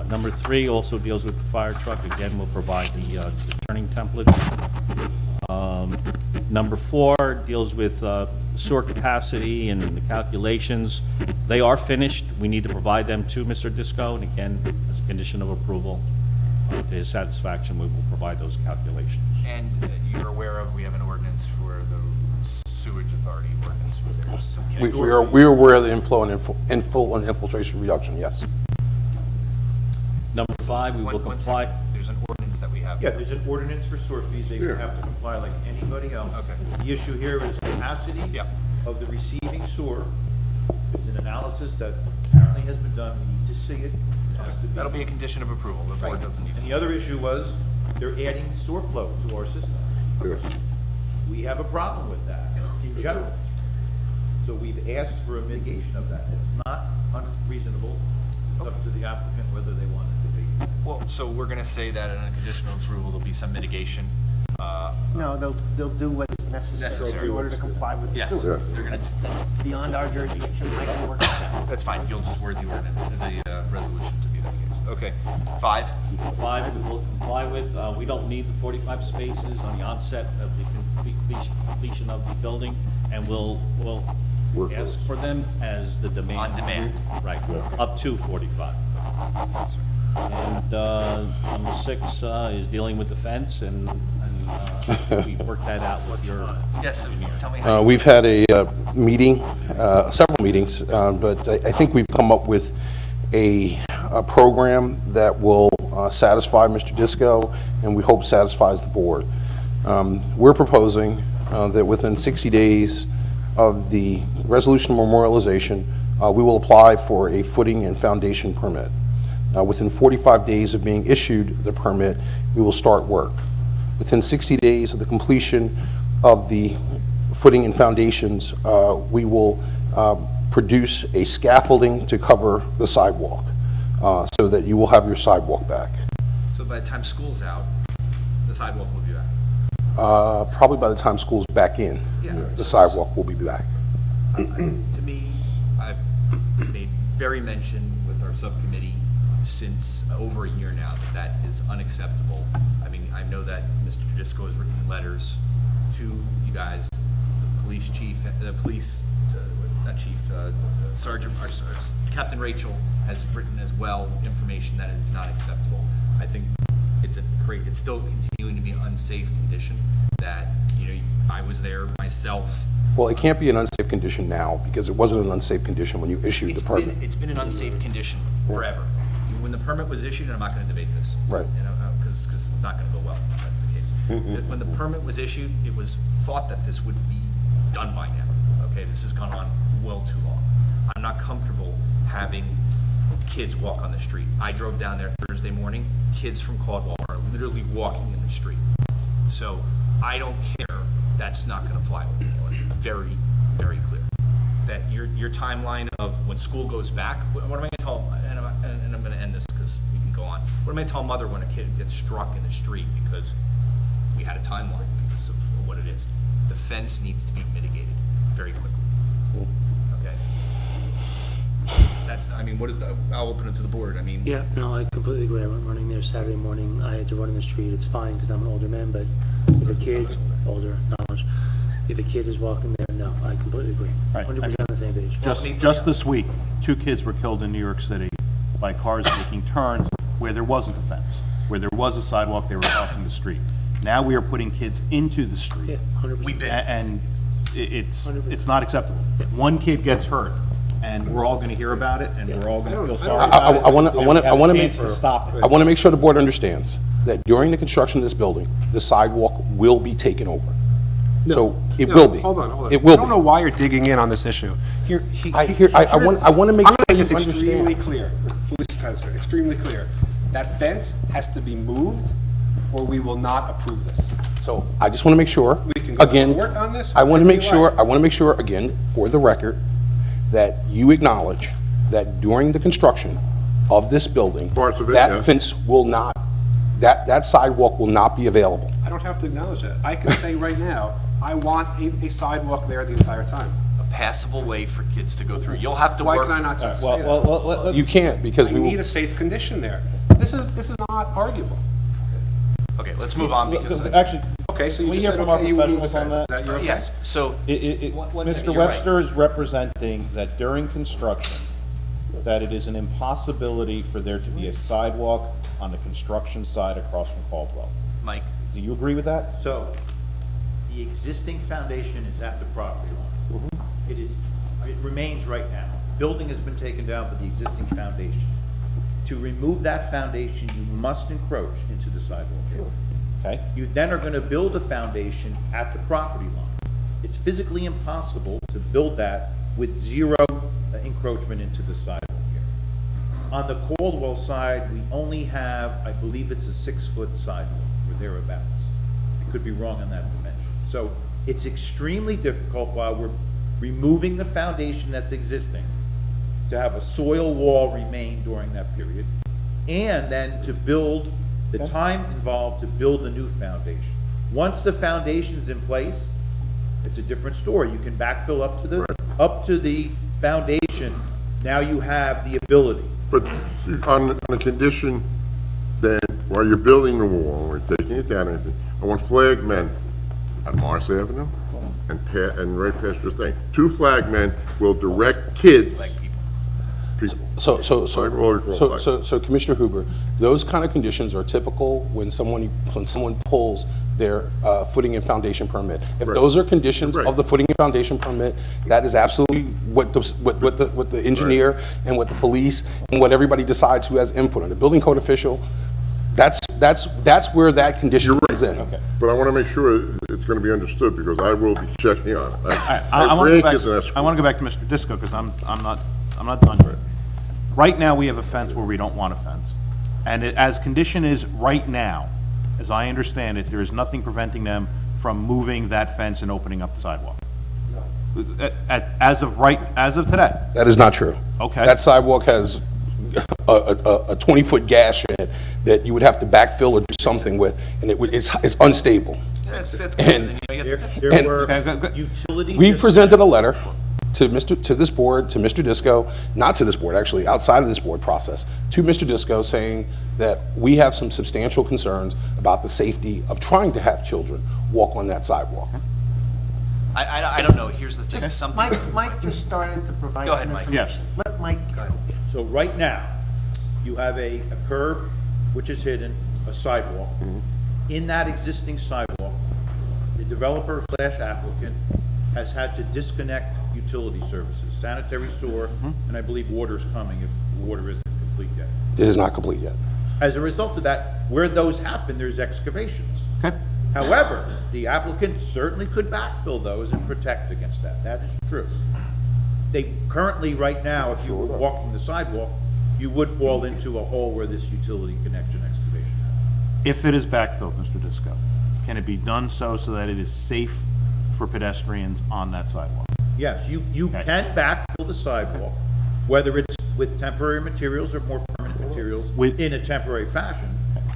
Number 3 also deals with the fire truck. Again, we'll provide the turning template. Number 4 deals with sewer capacity and the calculations. They are finished. We need to provide them to Mr. Disco, and again, as a condition of approval, to his satisfaction, we will provide those calculations. And you're aware of, we have an ordinance for the sewage authority ordinance where there's some. We are aware of the inflow and inflow and infiltration reduction, yes. Number 5, we will One comply. second. There's an ordinance that we have. Yeah, there's an ordinance for sewer fees, they have to comply like anybody else. Okay. The issue here is capacity Yeah. of the receiving sewer. There's an analysis that apparently has been done, we need to see it. It has to That'll be a condition of approval. The board Right. doesn't need And to. the other issue was, they're adding sewer flow to our system. We have a problem with that in general. So we've asked for a mitigation of that. It's not unreasonable. It's up to the applicant whether they want it to be. Well, so we're gonna say that in a condition of approval, there'll be some mitigation. No, they'll do what is necessary Necessary. in order to comply with the Yes, sewer. they're gonna, That's beyond our jurisdiction, I can work that out. that's fine. You'll just word the ordinance, the resolution to be that case. Okay. 5. 5, we will comply with. We don't need the 45 spaces on the onset of the completion of the building, and we'll ask for them as the demand. On demand. Right, up to 45. And number 6 is dealing with the fence, and we worked that out with your Yes, engineer. tell me how. We've had a meeting, several meetings, but I think we've come up with a program that will satisfy Mr. Disco, and we hope satisfies the board. We're proposing that within 60 days of the resolution of memorialization, we will apply for a footing and foundation permit. Within 45 days of being issued the permit, we will start work. Within 60 days of the completion of the footing and foundations, we will produce a scaffolding to cover the sidewalk, so that you will have your sidewalk back. So by the time school's out, the sidewalk will be back. Probably by the time school's back in, Yeah. the sidewalk will be back. To me, I've made very mention with our subcommittee since over a year now that that is unacceptable. I mean, I know that Mr. Disco has written letters to you guys, the police chief, the police, not chief, Sergeant, or Captain Rachel has written as well information that it is not acceptable. I think it's still continuing to be an unsafe condition that, you know, I was there myself. Well, it can't be an unsafe condition now, because it wasn't an unsafe condition when you issued the permit. It's been an unsafe condition forever. When the permit was issued, and I'm not gonna debate this. Right. You know, because it's not gonna go well, if that's the case. When the permit was issued, it was thought that this would be done by now. Okay, this has gone on well too long. I'm not comfortable having kids walk on the street. I drove down there Thursday morning, kids from Caldwell are literally walking in the street. So I don't care, that's not gonna fly with me. Very, very clear. That your timeline of when school goes back, what am I gonna tell, and I'm gonna end this because we can go on. What am I gonna tell a mother when a kid gets struck in the street because we had a timeline because of what it is? The fence needs to be mitigated very quickly. Okay? That's, I mean, what is the, I'll open it to the board, I mean. Yeah, no, I completely agree. I went running there Saturday morning. I had to run in the street. It's fine because I'm an older man, but if a kid, older, knowledge, if a kid is walking there, no, I completely agree. Right. 100% on the same page. Just this week, 2 kids were killed in New York City by cars making turns where there wasn't a fence, where there was a sidewalk, they were crossing the street. Now we are putting kids into the street. Yeah, 100%. We've been. And it's not acceptable. One kid gets hurt, and we're all gonna hear about it, and we're all gonna feel sorry about it. I want to make, To stop it. I want to make sure the board understands that during the construction of this building, the sidewalk will be taken over. So it will be. Hold on. It will I don't know be. why you're digging in on this issue. I want to make I'm sure gonna make you this extremely understand. clear, police officer, extremely clear. That fence has to be moved, or we will not approve this. So I just want to make sure, We can go to again, court on this, I want to whatever make you like. sure, again, for the record, that you acknowledge that during the construction of this building, Parts of it, that yes. fence will not, that sidewalk will not be available. I don't have to acknowledge that. I can say right now, I want a sidewalk there the entire time. A passable way for kids to go through. You'll have to Why work. can I not say that? You can't, because I we need will, a safe condition there. This is not arguable. Okay, let's move on because. Actually, Okay, so you Can we just hear said, from our okay, you will move the professionals on fence. Is that you're okay? Yes, so. One second, Mr. you're right. Webster is representing that during construction, that it is an impossibility for there to be a sidewalk on the construction side across from Caldwell. Mike, Do you agree with that? So, the existing foundation is at the property line. It remains right now. Building has been taken down, but the existing foundation. To remove that foundation, you must encroach into the sidewalk. Okay? You then are gonna build a foundation at the property line. It's physically impossible to build that with zero encroachment into the sidewalk here. On the Caldwell side, we only have, I believe it's a 6-foot sidewalk, or thereabouts. I could be wrong on that dimension. So it's extremely difficult while we're removing the foundation that's existing to have a soil wall remain during that period, and then to build, the time involved to build a new foundation. Once the foundation's in place, it's a different story. You can backfill up to the foundation. Now you have the ability. But on the condition that while you're building the wall, or taking it down, I want flagged men on Mars Avenue, and right past your thing. 2 flag men will direct kids. So Commissioner Huber, those kind of conditions are typical when someone pulls their footing and foundation permit. If those are conditions of the footing and foundation permit, that is absolutely what the engineer and what the police and what everybody decides who has input on. The building code official, that's where that condition comes in. Okay. But I want to make sure it's going to be understood, because I will be checking on it. I want to go back to Mr. Disco, because I'm not done yet. Right now, we have a fence where we don't want a fence. And as condition is right now, as I understand it, there is nothing preventing them from moving that fence and opening up the sidewalk. As of today. That is not true. Okay. That sidewalk has a 20-foot gash in it that you would have to backfill or do something with, and it's unstable. That's good. And- Then you have to fix it. There were utility. We presented a letter to this board, to Mr. Disco, not to this board, actually, outside of this board process, to Mr. Disco, saying that we have some substantial concerns about the safety of trying to have children walk on that sidewalk. I don't know, here's the thing, something. Mike just started to provide Go ahead, some Mike. information. Let Mike go. So right now, you have a curb, which is hidden, a sidewalk. In that existing sidewalk, the developer / applicant has had to disconnect utility services, sanitary sewer, and I believe water is coming if water isn't complete yet. It is not complete yet. As a result of that, where those happen, there's excavations. Okay. However, the applicant certainly could backfill those and protect against that. That is true. They currently, right now, if you were walking the sidewalk, you would fall into a hole where this utility connection excavation happened. If it is backfilled, Mr. Disco, can it be done so that it is safe for pedestrians on that sidewalk? Yes, you can backfill the sidewalk, whether it's with temporary materials or more permanent materials, in a temporary fashion.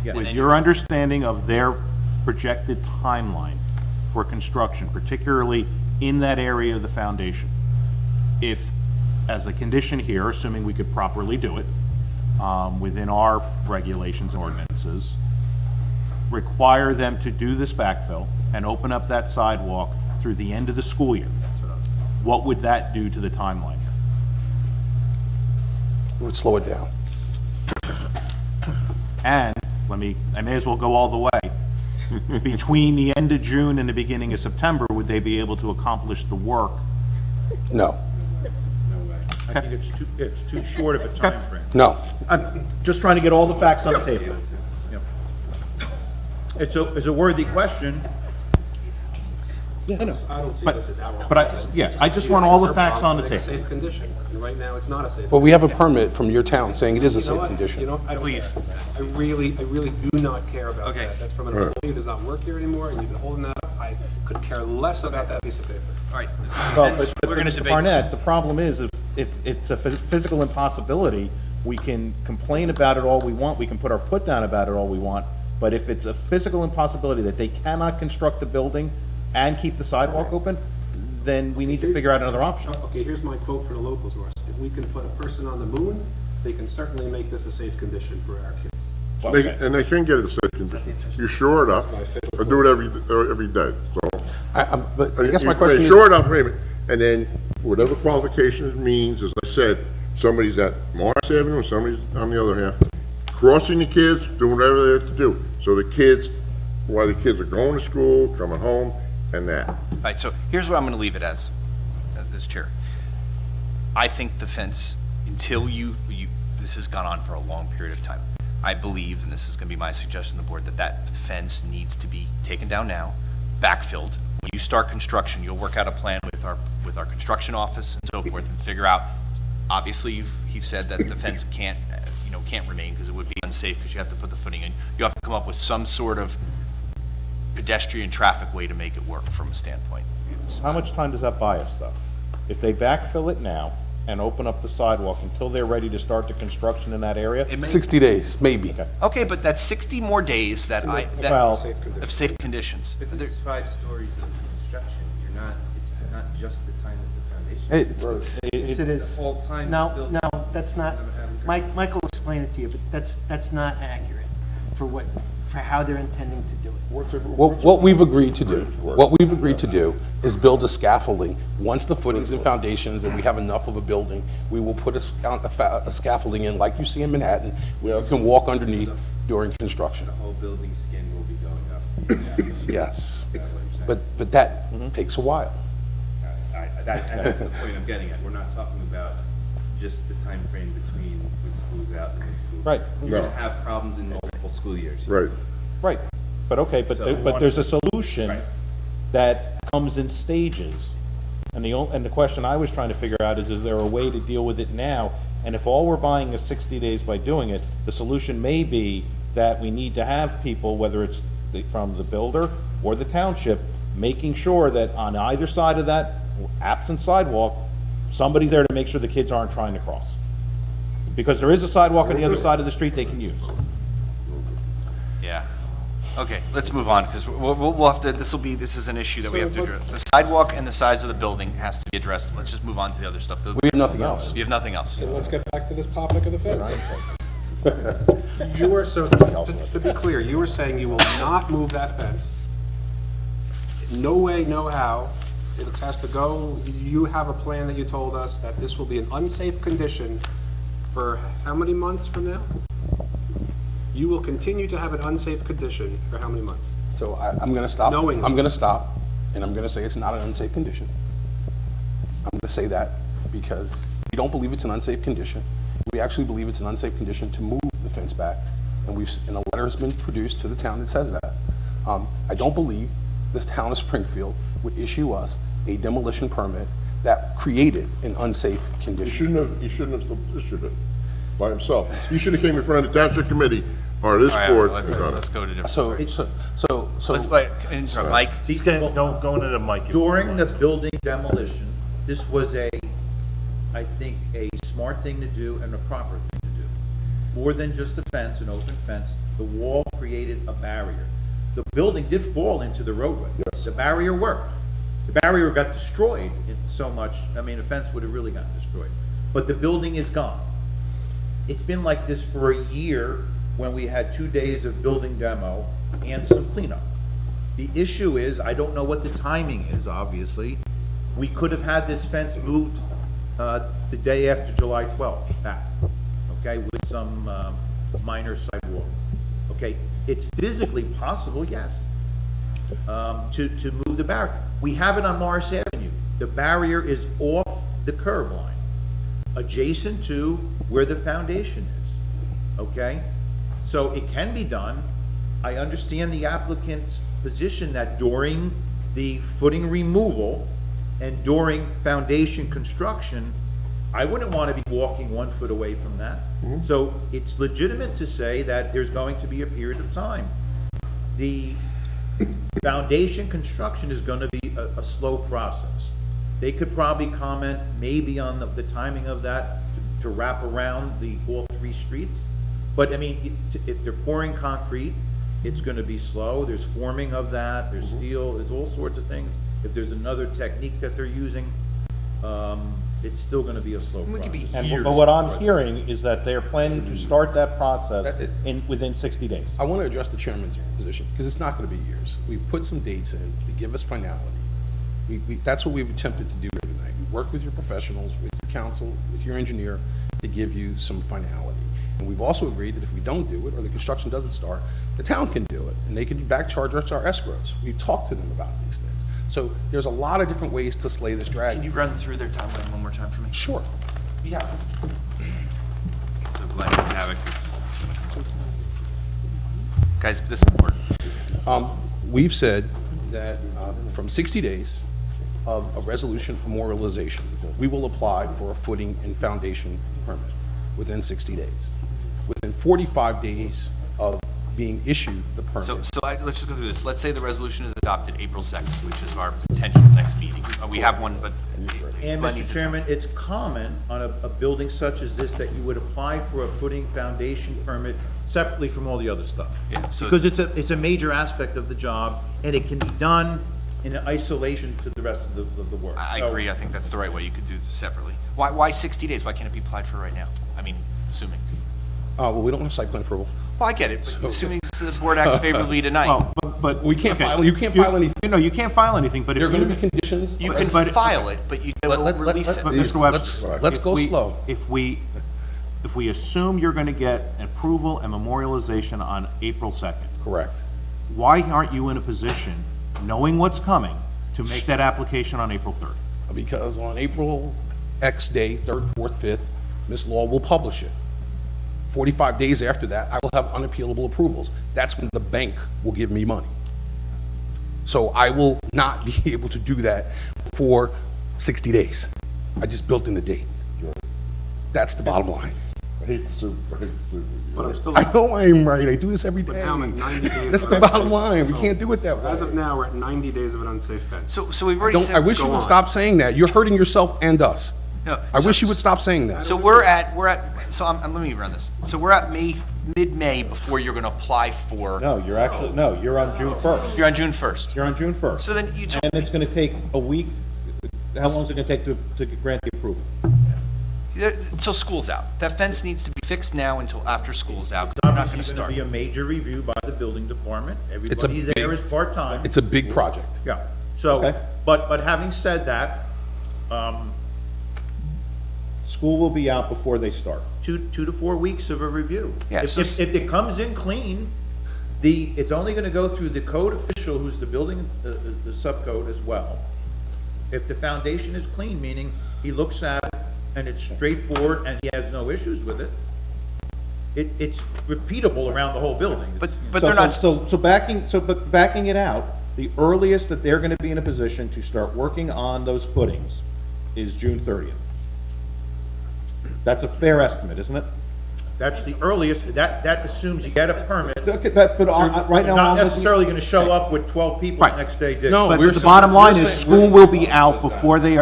Yes. With your understanding of their projected timeline for construction, particularly in that area of the foundation, if, as a condition here, assuming we could properly do it, within our regulations and ordinances, require them to do this backfill and open up that sidewalk through the end of the school year, what would that do to the timeline? It would slow it down. And I may as well go all the way. Between the end of June and the beginning of September, would they be able to accomplish the work? No. I think it's too short of a time frame. No. I'm just trying to get all the facts on the table. It's a worthy question. I don't see this as outright. But I just want all the facts on the table. Safe condition, and right now it's not a safe. Well, we have a permit from your town saying it is a safe condition. You know, I don't care. I really do not care about that. That's from an employee who does not work here anymore, and you've been holding that up. I could care less about that piece of paper. All right, Well, we're gonna Mr. debate. Barnett, the problem is, if it's a physical impossibility, we can complain about it all we want, we can put our foot down about it all we want, but if it's a physical impossibility that they cannot construct the building and keep the sidewalk open, then we need to figure out another option. Okay, here's my quote for the local source. If we can put a person on the moon, they can certainly make this a safe condition for our kids. And they can get it a safe condition. You shore it up, or do it every day, so. But I guess my question They is. shore it up, wait a minute, and then whatever qualifications means, as I said, somebody's at Morris Avenue and somebody's on the other half, crossing the kids, doing whatever they have to do. So the kids, while the kids are going to school, coming home, and that. All right, so here's what I'm going to leave it as chair. I think the fence, until this has gone on for a long period of time, I believe, and this is going to be my suggestion to the board, that fence needs to be taken down now, backfilled. When you start construction, you'll work out a plan with our construction office and so forth, and figure out. Obviously, you've said that the fence can't remain because it would be unsafe because you have to put the footing in. You have to come up with some sort of pedestrian traffic way to make it work from a standpoint. How much time does that buy us, though? If they backfill it now and open up the sidewalk until they're ready to start the construction in that area? 60 days, maybe. Okay, but that's 60 more days of safe conditions. But this is 5 stories of construction. It's not just the time of the foundation. Yes, it is. The whole time. No, that's not, Michael explained it to you, but that's not accurate for for how they're intending to do it. What we've agreed to do is build a scaffolding. Once the footings and foundations, and we have enough of a building, we will put a scaffolding in, like you see in Manhattan, where you can walk underneath during construction. The whole building skin will be going up. Yes, but that takes a while. And that's the point I'm getting at. We're not talking about just the time frame between when school's out and when school's. Right. You're gonna have problems in multiple school years. Right. Right, but okay, but there's a solution Right. that comes in stages. And the question I was trying to figure out is there a way to deal with it now? And if all we're buying is 60 days by doing it, the solution may be that we need to have people, whether it's from the builder or the township, making sure that on either side of that absent sidewalk, somebody's there to make sure the kids aren't trying to cross. Because there is a sidewalk on the other side of the street they can use. Yeah. Okay, let's move on, because we'll have to, this is an issue that we have to address. The sidewalk and the size of the building has to be addressed. Let's just move on to the other stuff. We have nothing else. You have nothing else. Let's get back to this topic of the fence. You were, so, to be clear, you were saying you will not move that fence. No way, no how. It has to go, you have a plan that you told us that this will be an unsafe condition for how many months from now? You will continue to have an unsafe condition for how many months? So I'm gonna stop. Knowing. I'm gonna stop, and I'm gonna say it's not an unsafe condition. I'm gonna say that because we don't believe it's an unsafe condition. We actually believe it's an unsafe condition to move the fence back, and a letter has been produced to the town that says that. I don't believe this town of Springfield would issue us a demolition permit that created an unsafe condition. He shouldn't have issued it by himself. He should have came in front of the township committee or this All right, board. let's go to different. So Let's, interrupt, Mike. Go into the mic. During the building demolition, this was I think, a smart thing to do and a proper thing to do. More than just a fence, an open fence, the wall created a barrier. The building did fall into the roadway. Yes. The barrier worked. The barrier got destroyed in so much, I mean, the fence would have really gotten destroyed. But the building is gone. It's been like this for a year when we had 2 days of building demo and some cleanup. The issue is, I don't know what the timing is, obviously. We could have had this fence moved the day after July 12th, back, okay, with some minor sidewalk. Okay, it's physically possible, yes, to move the barrier. We have it on Morris Avenue. The barrier is off the curb line, adjacent to where the foundation is, okay? So it can be done. I understand the applicant's position that during the footing removal and during foundation construction, I wouldn't want to be walking 1 foot away from that. So it's legitimate to say that there's going to be a period of time. The foundation construction is going to be a slow process. They could probably comment maybe on the timing of that to wrap around all 3 streets. But I mean, if they're pouring concrete, it's going to be slow. There's forming of that, there's steel, there's all sorts of things. If there's another technique that they're using, it's still going to be a slow process. But what I'm hearing is that they're planning to start that process within 60 days. I want to address the chairman's position, because it's not going to be years. We've put some dates in to give us finality. That's what we've attempted to do here tonight. We work with your professionals, with your counsel, with your engineer, to give you some finality. And we've also agreed that if we don't do it, or the construction doesn't start, the town can do it, and they can back charge us our escrows. We've talked to them about these things. So there's a lot of different ways to slay this dragon. Can you run through their timeline one more time for me? Sure. Yeah. So Glenn can have it, 'cause- guys, this is important. We've said that from 60 days of a resolution of memorialization, we will apply for a footing and foundation permit within 60 days. Within 45 days of being issued the permit. Let's just go through this. Let's say the resolution is adopted April 2nd, which is our potential next meeting. We have one, but And Glenn Mr. needs a Chairman, it's common on a building such as this that you would apply for a footing foundation permit separately from all the other stuff. Yeah, so- Because it's a major aspect of the job, and it can be done in isolation to the rest of the work. I agree. I think that's the right way. You could do it separately. Why 60 days? Why can't it be applied for right now? I mean, assuming. Well, we don't have site plan approval. Well, I get it, but assuming the board acts favorably tonight, Well, but. We can't okay, file, you can't file anything. No, you can't file anything, but if There are you. gonna be conditions. you can but- file it, but you don't release it. But Mr. Webster. Let's if go we- slow. If we assume you're gonna get approval and memorialization on April 2nd, Correct. why aren't you in a position, knowing what's coming, to make that application on April 3rd? Because on April X day, 3rd, 4th, 5th, Ms. Law will publish it. 45 days after that, I will have unappealable approvals. That's when the bank will give me money. So I will not be able to do that for 60 days. I just built in the date. That's the bottom line. But I'm still, I know I am right. I do this every day. now I'm at 90 days. That's of the an bottom unsafe line. We fence. can't do it that way. As of now, we're at 90 days of an unsafe fence. So we've already said. I wish you Go would on. stop saying that. You're hurting yourself and us. No, I so- wish you would stop saying that. So let me run this. So we're at mid-May before you're gonna apply for, No, you're on June 1st. you're on June 1st. You're on June 1st. So then you told And it's gonna take a week, how long is it gonna take to grant the approval? until school's out. That fence needs to be fixed now until after school's out, 'cause we're not gonna Obviously, gonna start. be a major review by the building department. Everybody there is part-time. It's a big project. Yeah, so, Okay. but having said that, School will be out before they start. 2 to 4 weeks of a review. Yeah, If, so- if it comes in clean, it's only gonna go through the code official, who's the building, the subcode as well. If the foundation is clean, meaning he looks at it and it's straightforward and he has no issues with it, it's repeatable around the whole building. But So- they're not, So backing it out, the earliest that they're gonna be in a position to start working on those footings is June 30th. That's a fair estimate, isn't it? That's the earliest, that assumes you get a permit. Okay, but right now. You're not I'm looking- necessarily gonna show up with 12 people the next day digging. No, But we're the saying- bottom line we're is, saying- school will be out before they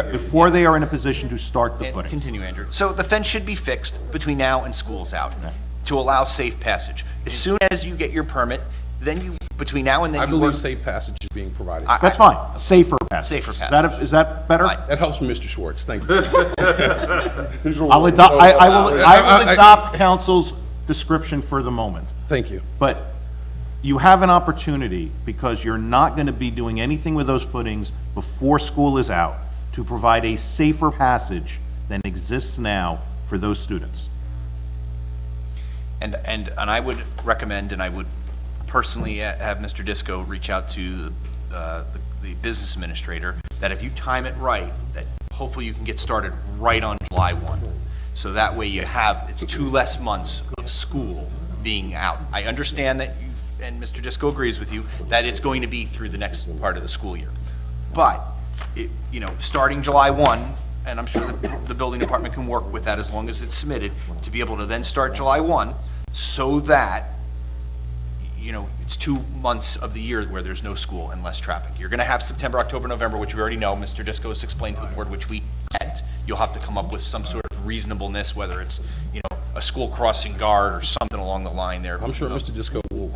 are in a position to start the footing. continue, Andrew. So the fence should be fixed between now and school's out to allow safe passage. As soon as you get your permit, then between now and then I you work. believe safe passage is being provided. That's fine, safer passage. Safer Is that better? Fine. That helps me, Mr. Schwartz. Thank you. I'll adopt, I will adopt council's description for the moment. Thank you. But you have an opportunity, because you're not gonna be doing anything with those footings before school is out, to provide a safer passage than exists now for those students. And I would recommend, and I would personally have Mr. Disco reach out to the business administrator, that if you time it right, that hopefully you can get started right on July 1. So that way it's 2 less months of school being out. I understand that and Mr. Disco agrees with you, that it's going to be through the next part of the school year. But, starting July 1, and I'm sure the building department can work with that as long as it's submitted, to be able to then start July 1, so that, it's 2 months of the year where there's no school and less traffic. You're gonna have September, October, November, which we already know, Mr. Disco has explained to the board, which we get. You'll have to come up with some sort of reasonableness, whether it's, a school crossing guard or something along the line there. I'm sure Mr. Disco will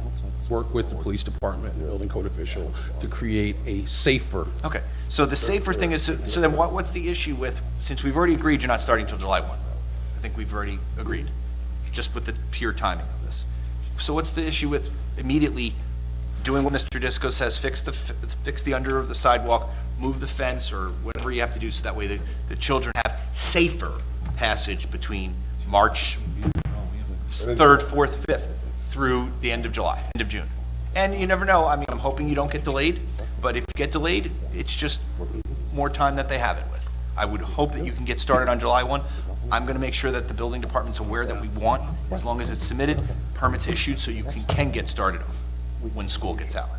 work with the police department and the building code official to create a safer. Okay, so the safer thing is, so then what's the issue with, since we've already agreed you're not starting until July 1? I think we've already agreed, just with the pure timing of this. So what's the issue with immediately doing what Mr. Disco says, fix the under of the sidewalk, move the fence, or whatever you have to do, so that way the children have safer passage between March 3rd, 4th, 5th, through the end of July, end of June. And you never know, I'm hoping you don't get delayed, but if you get delayed, it's just more time that they have it with. I would hope that you can get started on July 1. I'm gonna make sure that the building department's aware that we want, as long as it's submitted, permits issued, so you can get started when school gets out.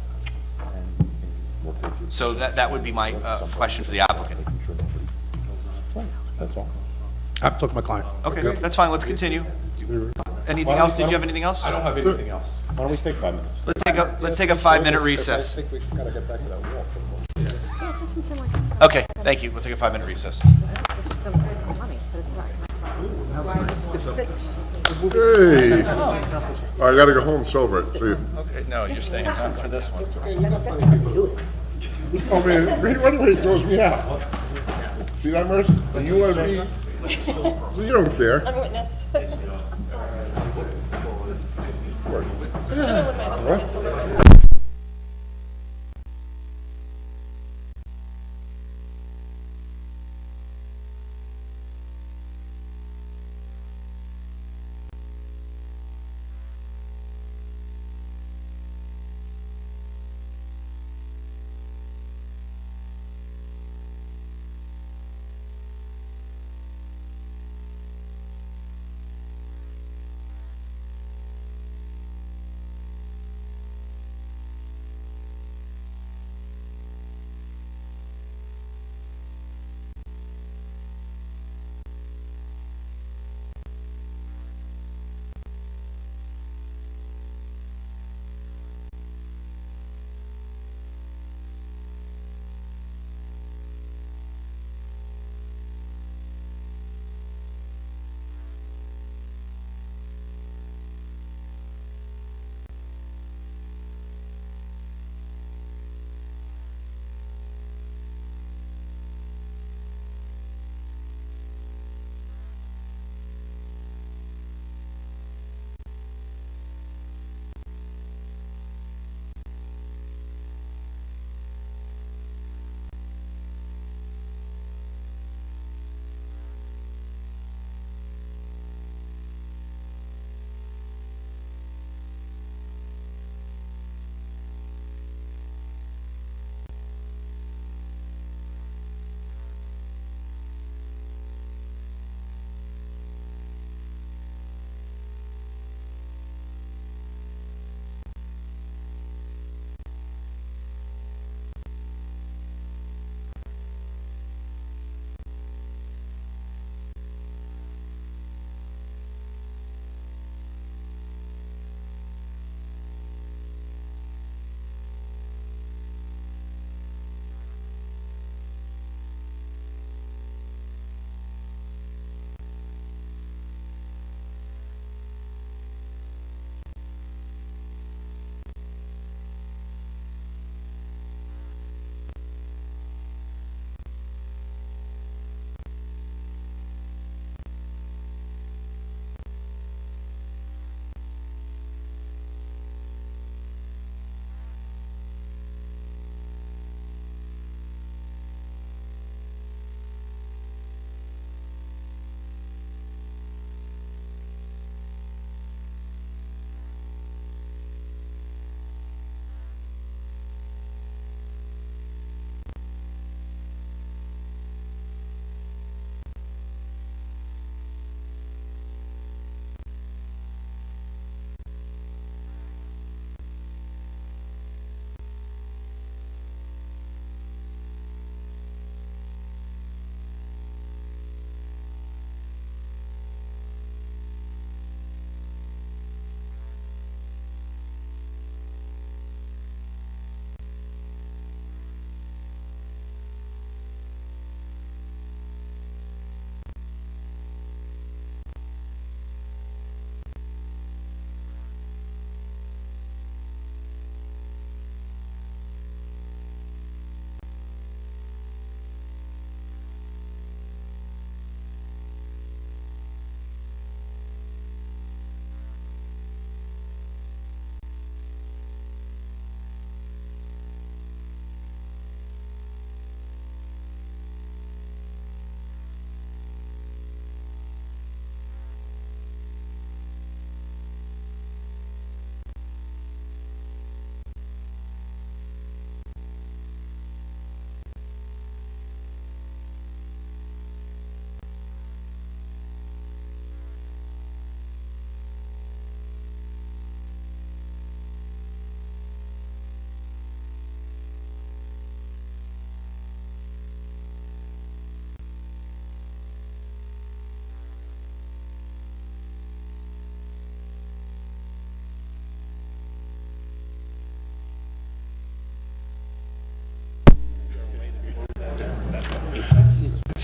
So that would be my question for the applicant. That's all. I've talked to my client. Okay, that's fine, let's continue. Anything else? Did you have anything else? I don't have anything else. Why don't we take 5 minutes? Let's take a 5-minute recess. I think we gotta get back to that wall. Okay, thank you. We'll take a 5-minute recess. Hey, I gotta go home, celebrate, see you. Okay, no, you're staying on for this one. Oh, man, right away he throws me out. See that, Mercy? And you wanna be, you don't care. I'm a witness. What?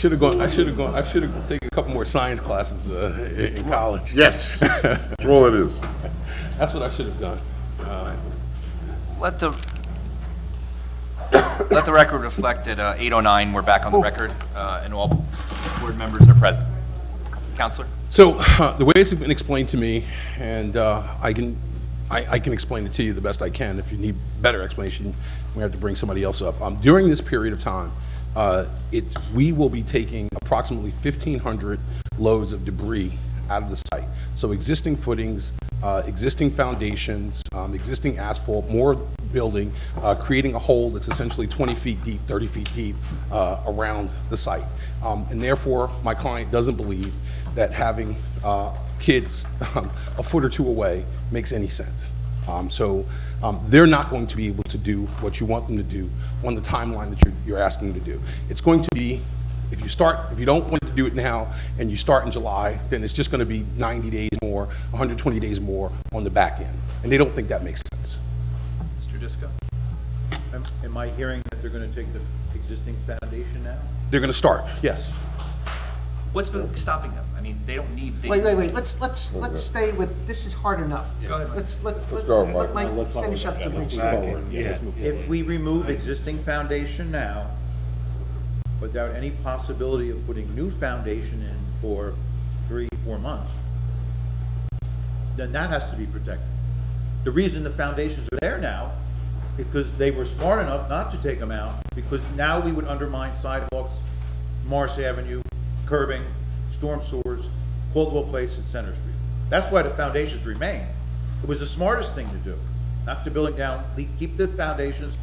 I should have taken a couple more science classes in college. Yes, that's all it is. That's what I should have done. Let the record reflect that 8:09, we're back on the record, and all board members are present. Counselor? So the way it's been explained to me, and I I can explain it to you the best I can. If you need better explanation, we have to bring somebody else up. During this period of time, we will be taking approximately 1,500 loads of debris out of the site. So existing footings, existing foundations, existing asphalt, more building, creating a hole that's essentially 20 feet deep, 30 feet deep around the site. And therefore, my client doesn't believe that having kids a foot or two away makes any sense. So they're not going to be able to do what you want them to do on the timeline that you're asking them to do. It's going to be, if you don't want to do it now and you start in July, then it's just going to be 90 days more, 120 days more on the back end. And they don't think that makes sense. Mr. Disco? Am I hearing that they're gonna take the existing foundation now? They're going to start, yes. What's been stopping them? I mean, they don't need. Wait, let's stay with, this is hard enough. Go ahead, Mike. Let's go, let Mike. Mike finish up to make sure. If we remove existing foundation now, without any possibility of putting new foundation in for 3-4 months, then that has to be protected. The reason the foundations are there now, because they were smart enough not to take them out, because now we would undermine sidewalks, Morris Avenue, curbing, storm sewers, Caldwell Place, and Center Street. That's why the foundations remain. It was the smartest thing to do, knock the building down, keep the foundations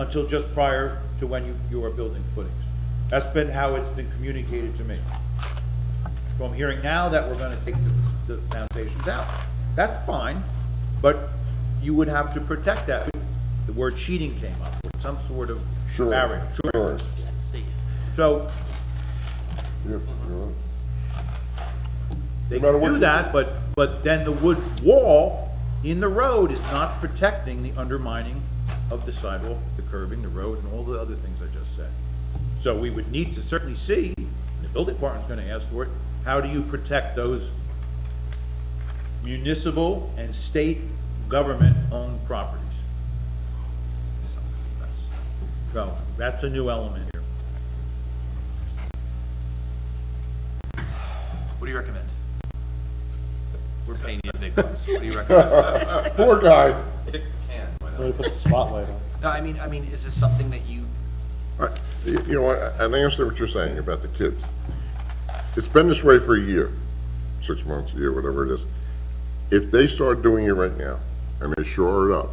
until just prior to when you are building footings. That's been how it's been communicated to me. So I'm hearing now that we're gonna take the foundations out. That's fine, but you would have to protect that. The word sheeting came up, or some sort of barrier. Sure. So they can do that, but then the wood wall in the road is not protecting the undermining of the sidewalk, the curbing, the road, and all the other things I just said. So we would need to certainly see, and the building department's gonna ask for it, how do you protect those municipal and state government-owned properties? So that's a new element here. What do you recommend? We're paying you big bucks. What do you recommend? Poor guy. Way to put the spotlight on. No, I mean, is this something that you? You know what, I understand what you're saying about the kids. It's been this way for a year, 6 months, a year, whatever it is. If they start doing it right now, and they shore it up,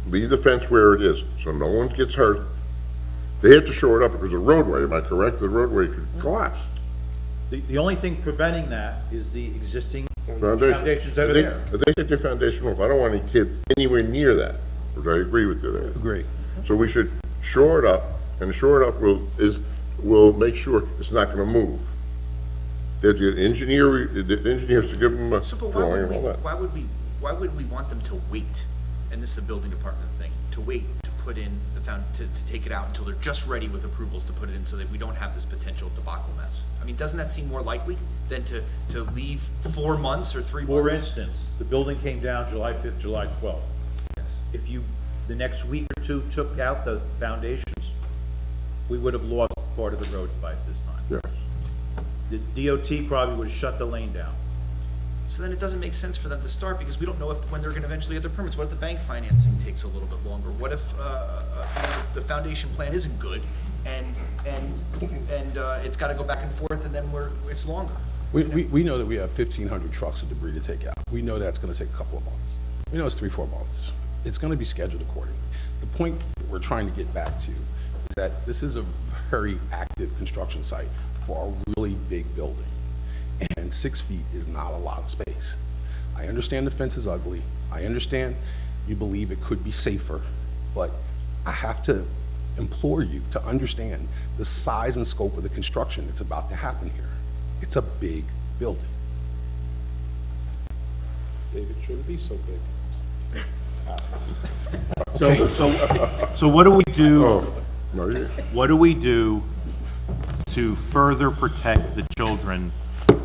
leave the fence where it is, so no one gets hurt. They have to shore it up because the roadway, am I correct? The roadway could collapse. The only thing preventing that is the existing Foundation. foundations that are there. If they take their foundation off, I don't want any kid anywhere near that, which I agree with you there. Agree. So we should shore it up, and shore it up will make sure it's not gonna move. They have to get the engineers to give them a So, but drawing and all that. why would we want them to wait? And this is a building department thing, to wait to put in to take it out until they're just ready with approvals to put it in so that we don't have this potential debacle mess. I mean, doesn't that seem more likely than to leave 4 months or 3 months? For instance, the building came down July 5th, July 12th. Yes. If you, the next week or two, took out the foundations, we would have lost part of the road by this time. Yes. The DOT probably would have shut the lane down. So then it doesn't make sense for them to start because we don't know when they're gonna eventually get their permits. What if the bank financing takes a little bit longer? What if, the foundation plan isn't good and it's gotta go back and forth and then it's longer? We know that we have 1,500 trucks of debris to take out. We know that's going to take a couple of months. We know it's 3-4 months. It's going to be scheduled accordingly. The point that we're trying to get back to is that this is a very active construction site for a really big building. And 6 feet is not a lot of space. I understand the fence is ugly. I understand you believe it could be safer, but I have to implore you to understand the size and scope of the construction that's about to happen here. It's a big building. David, shouldn't be so big. So what do we do? Oh, no, What do we do to further protect the children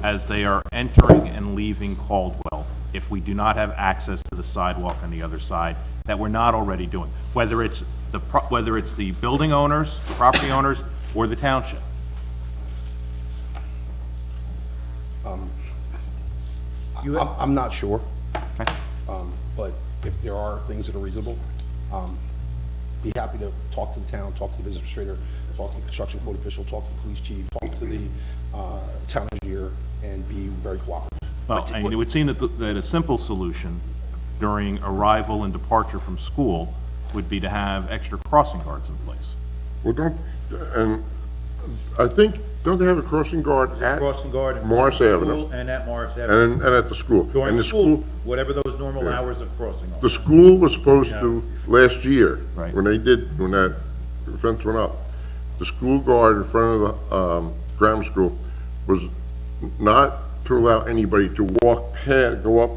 as they are entering and leaving Caldwell if we do not have access to the sidewalk on the other side that we're not already doing? Whether it's the building owners, the property owners, or the township? I'm not sure. if there are things that are reasonable, be happy to talk to the town, talk to the business administrator, talk to the construction code official, talk to the police chief, talk to the town engineer, and be very cooperative. Well, I mean, it would seem that a simple solution during arrival and departure from school would be to have extra crossing guards in place. Well, and I think, don't they have a crossing guard at Crossing guard in Morris school Avenue? and at Morris Avenue. And at the school? During And the school, whatever those normal hours of crossing The are. school was supposed to, last year, Right. when that fence went up, the school guard in front of the grammar school was not to allow anybody to walk past, go up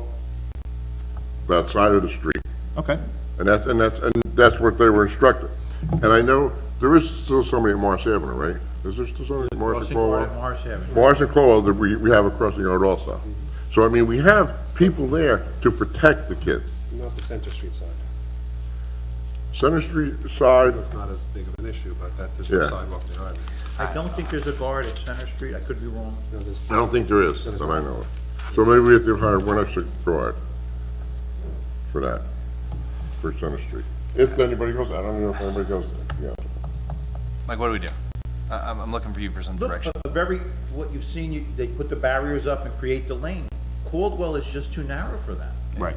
that side of the street. Okay. And that's what they were instructed. And I know there is still somebody at Morris Avenue, right? Is there still somebody at Morris and Crossing guard Crowell? at Morris Avenue. Morris and Crowell, that we have a crossing guard also. So, I mean, we have people there to protect the kids. Not the Center Street side. Center Street side, It's not as big of an issue, but there's Yeah. the sidewalk behind it. I don't think there's a guard at Center Street, I could be wrong. I don't think there is, that I know of. So maybe we have to hire one extra guard for that, for Center Street. If anybody goes, I don't know if anybody goes there, yeah. Mike, what do we do? I'm looking for you for some Look, direction. what you've seen, they put the barriers up and create the lane. Caldwell is just too narrow for that. Right.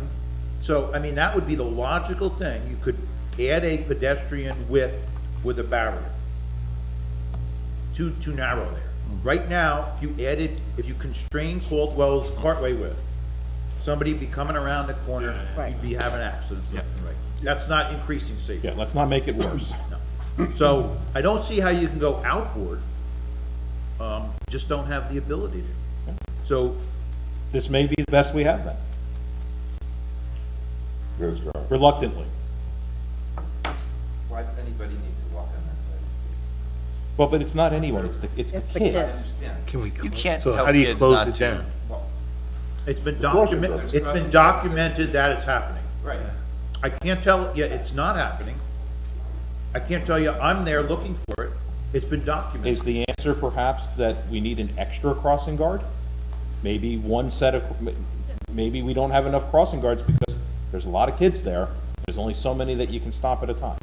So, I mean, that would be the logical thing. You could add a pedestrian width with a barrier. Too narrow there. Right now, if you constrain Caldwell's cartway width, somebody be coming around the corner, you'd be having accidents left and right. That's not increasing safety. Yeah, let's not make it worse. No. So, I don't see how you can go outboard, just don't have the ability to. So, This may be the best we have then, Yes, sir. reluctantly. Why does anybody need to walk on that side? Well, but it's not anyone, it's the kids. You can't So tell how do you kids close not it to. down? it's been crossing documented that it's happening. Right. I can't tell you it's not happening. I can't tell you I'm there looking for it. It's been documented. Is the answer perhaps that we need an extra crossing guard? Maybe one set of, maybe we don't have enough crossing guards because there's a lot of kids there. There's only so many that you can stop at a time.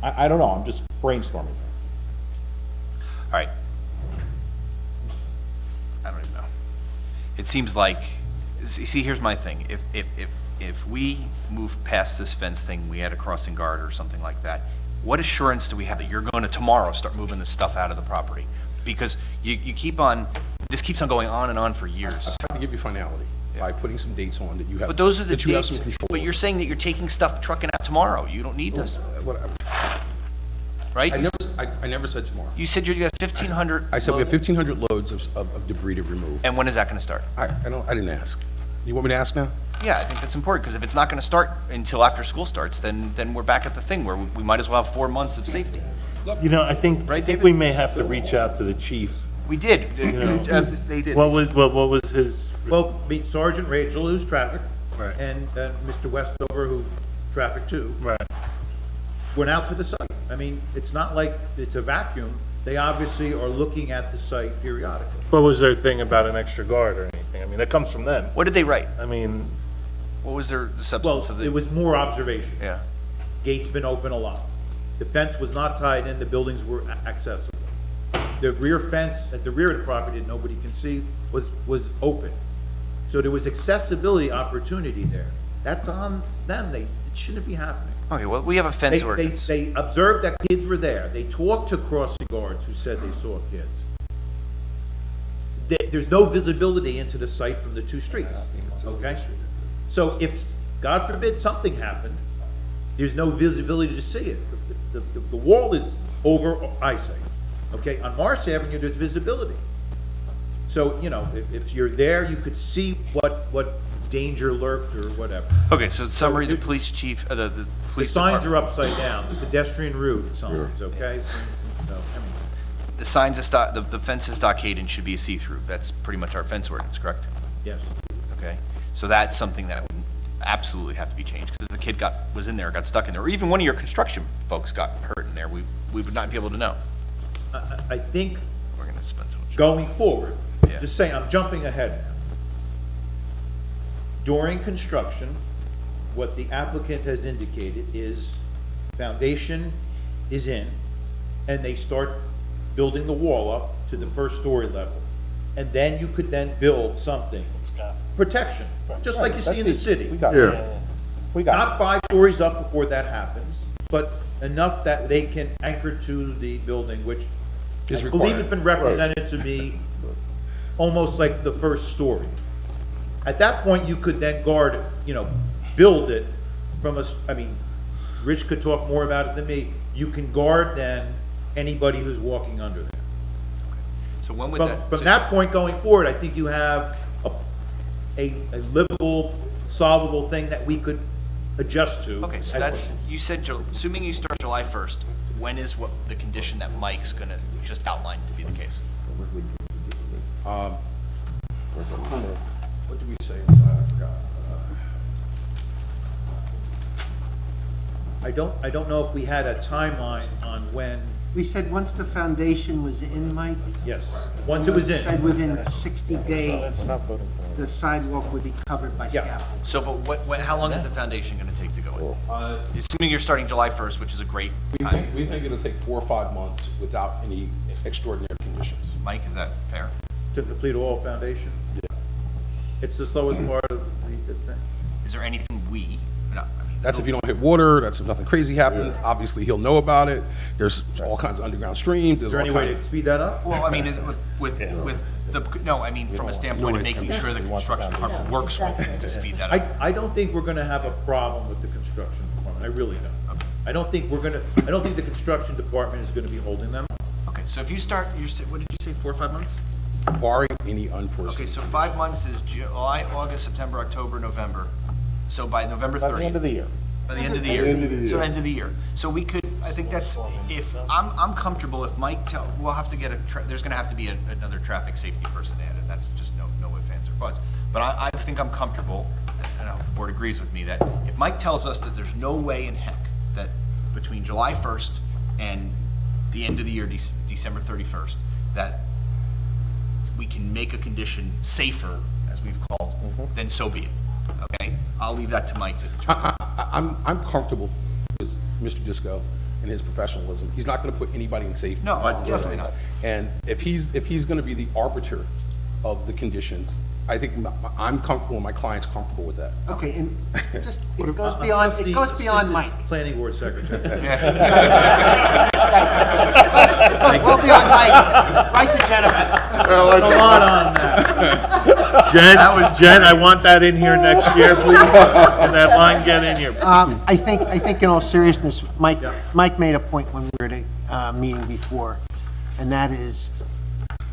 I don't know, I'm just brainstorming. All right. I don't even know. It seems like, see, here's my thing. If we move past this fence thing, we add a crossing guard or something like that, what assurance do we have that you're going to tomorrow start moving this stuff out of the property? Because you keep on, this keeps on going on and on for years. Try to give you finality by putting some dates on that you have. But those are the that you have dates, some control but you're over. saying that you're taking stuff, trucking out tomorrow. You don't need this, right? I never said tomorrow. You said you got 1,500. I said we have 1,500 loads of debris to remove. And when is that going to start? I didn't ask. You want me to ask now? Yeah, I think that's important, because if it's not going to start until after school starts, then we're back at the thing where we might as well have 4 months of safety. You know, I think Right, David? we may have to reach out to the chief. We did. know, They did. What was his, Well, meet Sergeant Rachel, who's traffic. Right. And Mr. Westover, who traffic too. right, Went out to the site. I mean, it's not like it's a vacuum. They obviously are looking at the site periodically. what was their thing about an extra guard or anything? I mean, that comes from them. What did they write? I mean, What was the Well, substance of the? it was more observation. Yeah. Gates been open a lot. The fence was not tied in, the buildings were accessible. The rear fence at the rear of the property that nobody can see was open. So there was accessibility opportunity there. That's on them, it shouldn't be happening. Okay, well, we have a fence ordinance. They observed that kids were there. They talked to crossing guards who said they saw kids. There's no visibility into the site from the two streets, okay? So if, God forbid, something happened, there's no visibility to see it. The wall is over eyesight, okay? On Morris Avenue, there's visibility. So, you know, if you're there, you could see what danger lurked or whatever. Okay, so summary, the police chief, the The police signs are department. upside down, the pedestrian route signs, okay, for instance, so, I mean, The signs is the fence is stockade and should be a see-through. That's pretty much our fence ordinance, correct? yes. Okay, so that's something that would absolutely have to be changed, because if a kid was in there, got stuck in there, or even one of your construction folks got hurt in there, we would not be able to know. I think We're gonna spend so much. going forward, Yeah. just saying, I'm jumping ahead now. During construction, what the applicant has indicated is foundation is in, and they start building the wall up to the first story level. And then you could then build something, protection, just like you see in the city. We got Yeah. it. We got Not 5 stories up before that happens, but enough that they can anchor to the building, which Is I believe required. has been represented to me almost like the first story. At that point, you could then guard, build it from I mean, Rich could talk more about it than me. You can guard then anybody who's walking under there. So when would From, that? from so- that point going forward, I think you have a livable, solvable thing that we could adjust to. Okay, so as that's, you said, assuming you start July 1st, when is what the condition that Mike's gonna just outline to be the case? What did we say inside? I forgot. I don't know if we had a timeline on when, We said once the foundation was in, Mike. yes, once it was we Said in. within 60 days, the sidewalk would be covered by Yeah. scaffold. So, but how long is the foundation gonna take to go in? Assuming you're starting July 1st, which is a great time. We think it'll take 4 or 5 months without any extraordinary conditions. Mike, is that fair? To complete all foundation? Yeah. It's the slowest part of the thing. Is there anything That's if you don't hit water, that's if nothing crazy happens. Obviously, he'll know about it. There's all kinds of underground streams. Is there any way to speed that up? Well, I mean, is it with the, no, I mean, from a standpoint of making sure the construction department works with it to speed that up. I don't think we're gonna have a problem with the construction department, I really don't. I don't think the construction department is gonna be holding them. Okay, so if you start, what did you say, 4 or 5 months? Barring any unforeseen. Okay, so 5 months is July, August, September, October, November. So by November 30th. By the end of the year. By the end of the year. So end of the year. So we could, I think that's, if, I'm comfortable if Mike we'll have to get there's gonna have to be another traffic safety person added. That's just no ifs, ands, or buts. But I think I'm comfortable, and I hope the board agrees with me, that if Mike tells us that there's no way in heck that between July 1st and the end of the year, December 31st, that we can make a condition safer, as we've called, then so be it. Okay? I'll leave that to Mike to determine. I'm comfortable with Mr. Disco and his professionalism. He's not gonna put anybody in safety. No, definitely not. And if he's gonna be the arbiter of the conditions, I think I'm comfortable and my client's comfortable with that. Okay, and just, it goes beyond Mike. Planning board secretary. It goes well beyond Mike, right to Jennifer. A lot on that. Jen, I want that in here next year, please. Can that line get in here? I think in all seriousness, Mike made a point when we were at a meeting before, and that is,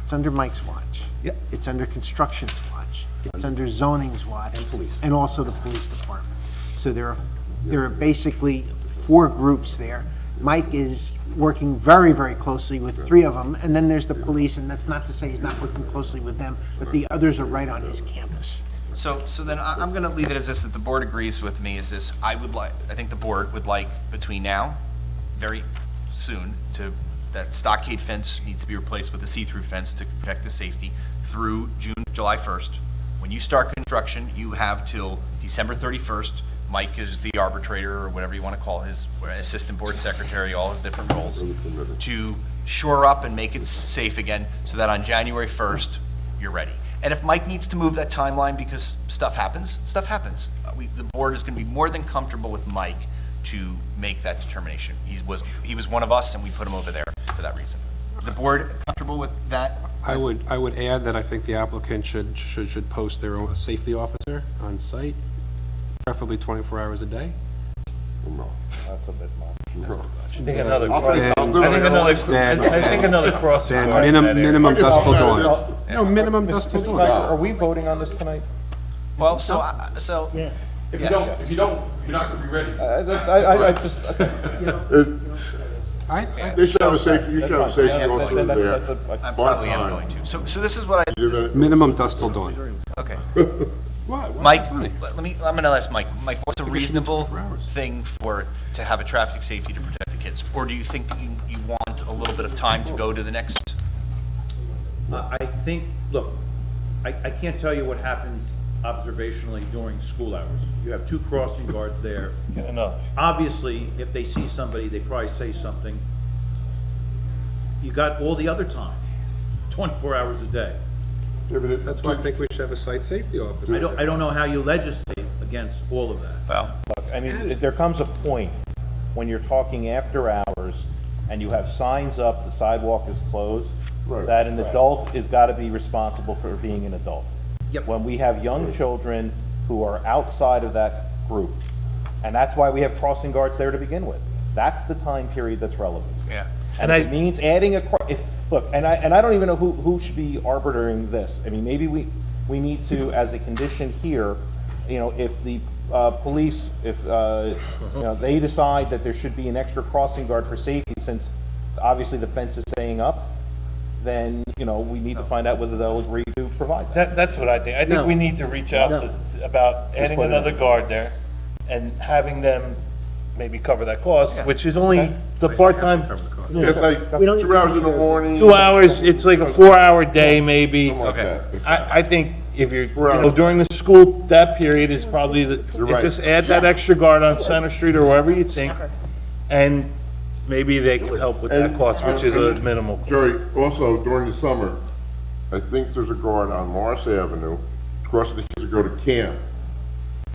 it's under Mike's watch. Yep. It's under construction's watch. It's under zoning's watch. And police. And also the police department. So there are basically 4 groups there. Mike is working very, very closely with 3 of them, and then there's the police, and that's not to say he's not working closely with them, but the others are right on his campus. So then I'm gonna leave it as this, that the board agrees with me, is this, I think the board would like between now, very soon, that stockade fence needs to be replaced with a see-through fence to protect the safety through July 1st. When you start construction, you have till December 31st. Mike is the arbitrator, or whatever you want to call his assistant board secretary, all his different roles, to shore up and make it safe again, so that on January 1st, you're ready. And if Mike needs to move that timeline because stuff happens, stuff happens. The board is going to be more than comfortable with Mike to make that determination. He was one of us, and we put him over there for that reason. Is the board comfortable with that? I would add that I think the applicant should post their own safety officer on site, preferably 24 hours a day. That's a bit much. I think I'll another crossing Then guard in that area. minimum dusk till dawn. No. No, minimum dusk till dawn. Are we voting on this tonight? Well, If you don't, you're not gonna be ready. I just. They should have a safety, you should have a safety officer there. I probably am going to. So this is what Minimum dusk till dawn. okay. What? Mike, Funny. I'm gonna ask Mike, what's a reasonable thing to have a traffic safety to protect the kids? Or do you think that you want a little bit of time to go to the next? I think, look, I can't tell you what happens observationally during school hours. you have 2 crossing guards there. Get another. Obviously, if they see somebody, they probably say something. You got all the other time, 24 hours a day. That's why I think we should have a site safety officer. I don't know how you legislate against all of that. Well, Look, I mean, there comes a point when you're talking after hours and you have signs up, the sidewalk is closed, Right. that an adult has got to be responsible for being an adult. Yep. When we have young children who are outside of that group, and that's why we have crossing guards there to begin with. That's the time period that's relevant. yeah. And it means adding look, and I don't even know who should be arbitering this. I mean, maybe we need to, as a condition here, you know, if the police, if, you know, they decide that there should be an extra crossing guard for safety, since obviously the fence is staying up, then, you know, we need to find out whether they'll agree to provide that. That's what I think. I think we need to reach out about adding put it another in. guard there and having them maybe cover that cost, which is only, it's a part-time, It's like 2 hours in the morning. 2 hours, it's like a 4-hour day maybe. Something like that. I think if you're, you know, during the school, that period is probably right. just add that extra guard on Center Street or wherever you think, and maybe they can help with that And- cost, which is a minimal. Jerry, also during the summer, I think there's a guard on Morris Avenue, crossing the kids to go to camp.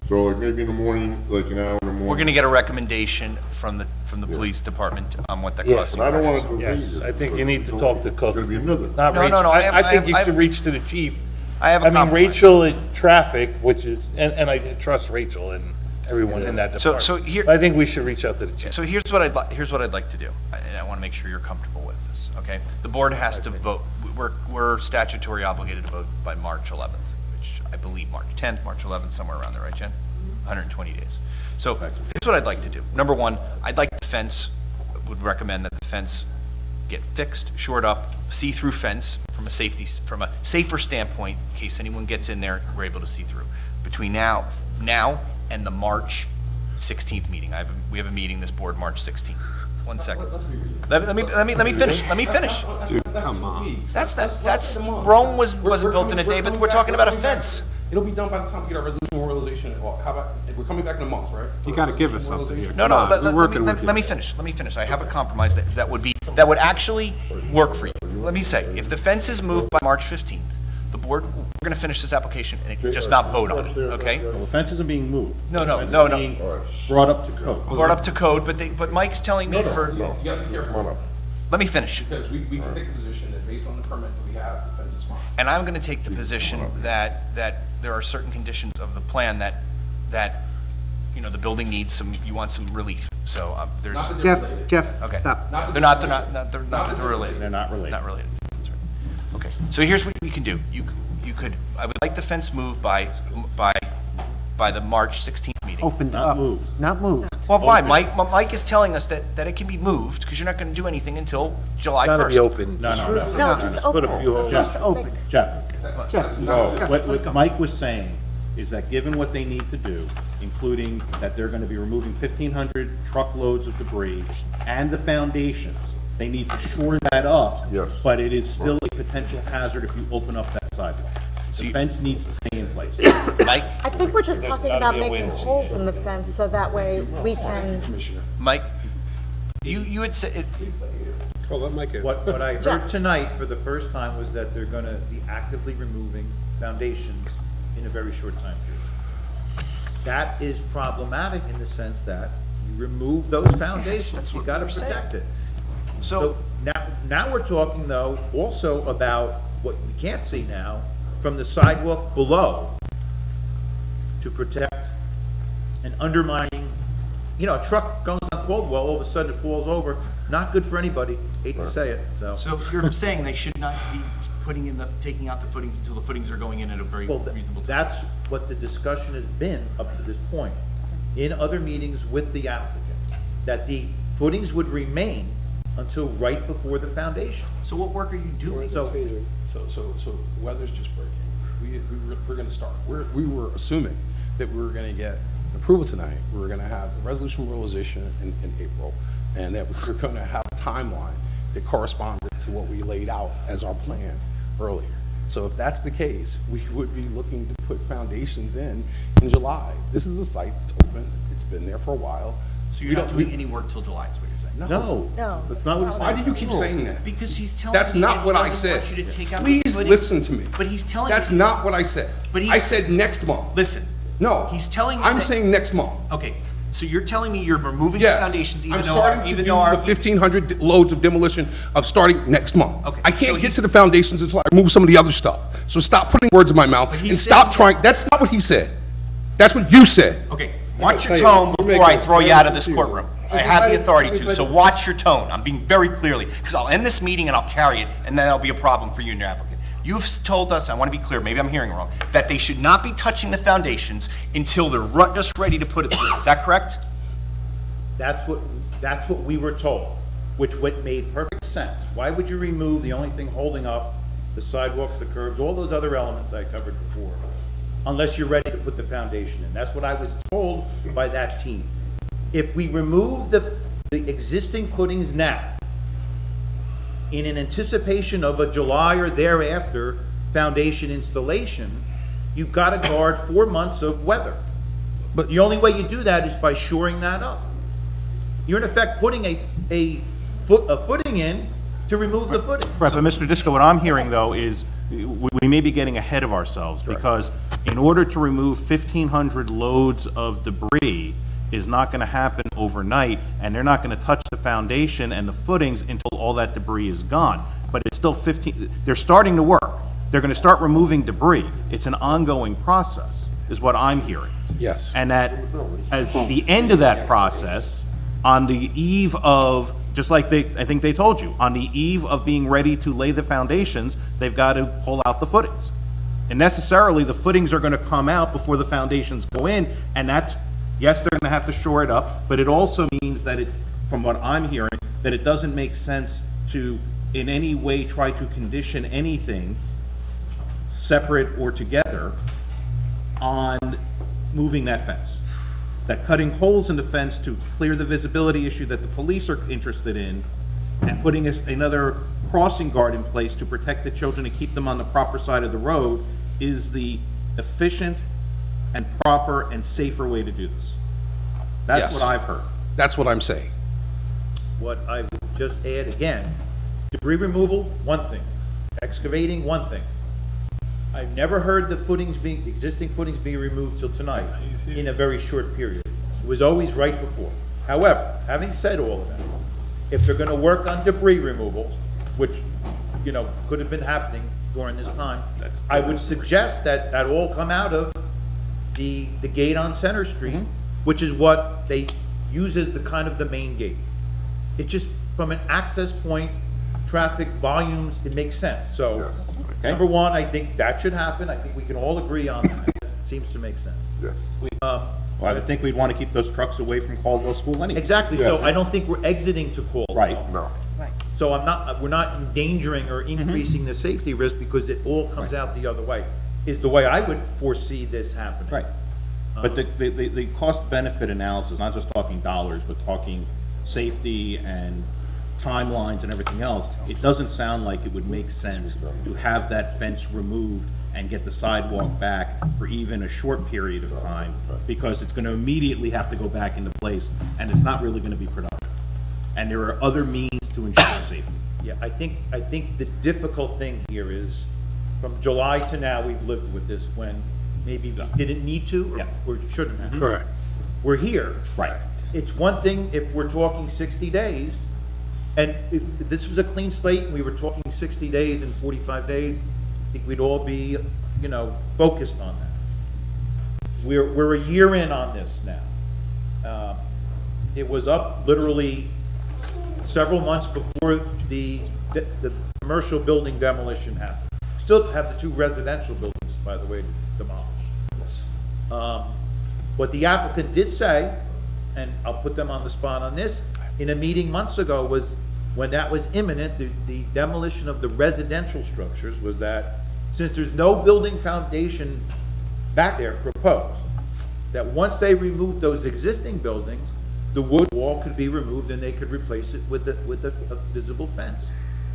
So like maybe in the morning, like an hour in the morning. We're gonna get a recommendation from the police department on what that Yes. crossing I don't guard want is. to. Yes, I think you need to talk to Cook. Gonna be another. Not No, Rachel. no, I think you I should have- reach to the chief. I have a I mean, compromise. Rachel is traffic, which is, and I trust Rachel and everyone in that So- department. so here- I think we should reach out to the chief. So here's what I'd like to do, and I want to make sure you're comfortable with this, okay? The board has to vote, we're statutory obligated to vote by March 11th, which I believe March 10th, March 11th, somewhere around there, right, Jen? 120 days. So here's what I'd like to do. Number one, I'd like the fence, would recommend that the fence get fixed, shored up, see-through fence from a safer standpoint, in case anyone gets in there, we're able to see through. Between now and the March 16th meeting, we have a meeting, this board, March 16th. One second. Let me finish. Come on. That's Rome wasn't built in a day, but we're talking about a fence. It'll be done by the time we get our resolution memorialization. Well, how about, we're coming back in a month, right? You gotta give us something here. No, We're working with you. let me finish. I have a compromise that would actually work for you. Let me say, if the fence is moved by March 15th, the board, we're gonna finish this application and just not vote on it, okay? Well, the fence isn't being moved. No. It's being brought up to code. Brought up to code, but Mike's telling me for, You gotta be careful, let me finish. because we can take the position that based on the permit that we have, the fence is fine. And I'm gonna take the position that there are certain conditions of the plan that, you know, the building needs you want some relief. So, there's, Not that they're related. Jeff, okay. stop. They're not related. They're not related. Not related. That's right. Okay, so here's what we can do. You could, I would like the fence moved by the March 16th meeting. Opened Not up, moved. not moved. Well, why? Mike is telling us that it can be moved, because you're not gonna do anything until July 1st. Gotta be open. No. No, just put a few holes. Just open. Jeff, Jeff, what Mike was saying is that given what they need to do, including that they're gonna be removing 1,500 truckloads of debris and the foundations, they need to shore that up. Yes. But it is still a potential hazard if you open up that sidewalk. The fence needs to stay in place. Mike, I think we're just There's talking gotta about be a way making to see holes in the fence, so that way we can, Mike, you had said, Well, let Mike in. What I heard tonight for the first time was that they're gonna be actively removing foundations in a very short time period. That is problematic in the sense that you remove those foundations, that's you what gotta we're saying. protect it. so, So now we're talking though also about what we can't see now, from the sidewalk below to protect and undermining, you know, a truck goes on Caldwell, all of a sudden it falls over, not good for anybody, hate to say it, so. so you're saying they should not be taking out the footings until the footings are going in at a very Well, reasonable time? that's what the discussion has been up to this point, in other meetings with the applicant, that the footings would remain until right before the foundation. So what work are you doing? So, So weather's just breaking. We're gonna start. We were assuming that we were gonna get approval tonight. We were gonna have the resolution memorialization in April, and that we were gonna have a timeline that corresponded to what we laid out as our plan earlier. So if that's the case, we would be looking to put foundations in July. This is a site that's open, it's been there for a while. So you're not doing any work till July, is what you're saying? No. No. That's not what he's Why do you keep saying that? Because he's telling me That's that not he what I doesn't said. want you to take out the Please footing. listen to me. But he's telling me. That's not what I said. But I he's- said next month. Listen. No. He's telling me I'm that- saying next month. Okay, so you're telling me you're removing the Yes. foundations even I'm though, starting to even do though our. the 1,500 loads of demolition of starting next month. Okay, I so can't get he's- to the foundations until I move some of the other stuff. So stop putting words in my mouth he and said- stop trying, that's not what he said. That's what you said. Okay, watch your tell you, tone you're before I making throw it you out of this confusing. courtroom. I have the authority to, so watch your tone. I'm being very clearly, because I'll end this meeting and I'll carry it, and then there'll be a problem for you and your applicant. You've told us, I want to be clear, maybe I'm hearing wrong, that they should not be touching the foundations until they're just ready to put it through. Is that correct? That's what we were told, which made perfect sense. Why would you remove the only thing holding up the sidewalks, the curbs, all those other elements I covered before, unless you're ready to put the foundation in? That's what I was told by that team. If we remove the existing footings now, in an anticipation of a July or thereafter foundation installation, you've got to guard 4 months of weather. But the only way you do that is by shoring that up. You're in effect putting a footing in to remove the footing. Right, but Mr. Disco, what I'm hearing, though, is we may be getting ahead of ourselves, because in order to remove 1,500 loads of debris is not gonna happen overnight, and they're not gonna touch the foundation and the footings until all that debris is gone. But it's still they're starting to work. They're gonna start removing debris. It's an ongoing process, is what I'm hearing. Yes. And that, at the end of that process, on the eve of, just like I think they told you, on the eve of being ready to lay the foundations, they've got to pull out the footings. And necessarily, the footings are gonna come out before the foundations go in, and that's, yes, they're gonna have to shore it up, but it also means that from what I'm hearing, that it doesn't make sense to in any way try to condition anything separate or together on moving that fence. That cutting holes in the fence to clear the visibility issue that the police are interested in, and putting another crossing guard in place to protect the children and keep them on the proper side of the road is the efficient and proper and safer way to do this. That's Yes. what I've heard. That's what I'm saying. What I would just add again, debris removal, one thing. Excavating, one thing. I've never heard the existing footings being removed till tonight in a very short period. It was always right before. However, having said all of that, if they're gonna work on debris removal, which, could have been happening during this time, I would suggest that all come out of the gate on Center Street, which is what they use as the main gate. It just, from an access point, traffic volumes, it makes sense. So, number one, I think that should happen. I think we can all agree on that. It seems to make sense. Yes. Well, I would think we'd want to keep those trucks away from Caldwell School anyway. Exactly, so I don't think we're exiting to Caldwell. Right. No. So we're not endangering or increasing the safety risk because it all comes out the other way, is the way I would foresee this happening. Right. But the cost-benefit analysis, not just talking dollars, but talking safety and timelines and everything else, it doesn't sound like it would make sense to have that fence removed and get the sidewalk back for even a short period of time, because it's gonna immediately have to go back into place, and it's not really gonna be productive. And there are other means to ensure safety. Yeah, I think the difficult thing here is, from July to now, we've lived with this when maybe we didn't need to or shouldn't have. Correct. We're here. Right. It's one thing if we're talking 60 days, and if this was a clean slate and we were talking 60 days and 45 days, I think we'd all be, focused on that. We're a year in on this now. It was up literally several months before the commercial building demolition happened. Still have the 2 residential buildings, by the way, demolished. What the applicant did say, and I'll put them on the spot on this, in a meeting months ago, was when that was imminent, the demolition of the residential structures, was that since there's no building foundation back there proposed, that once they removed those existing buildings, the wood wall could be removed and they could replace it with a visible fence.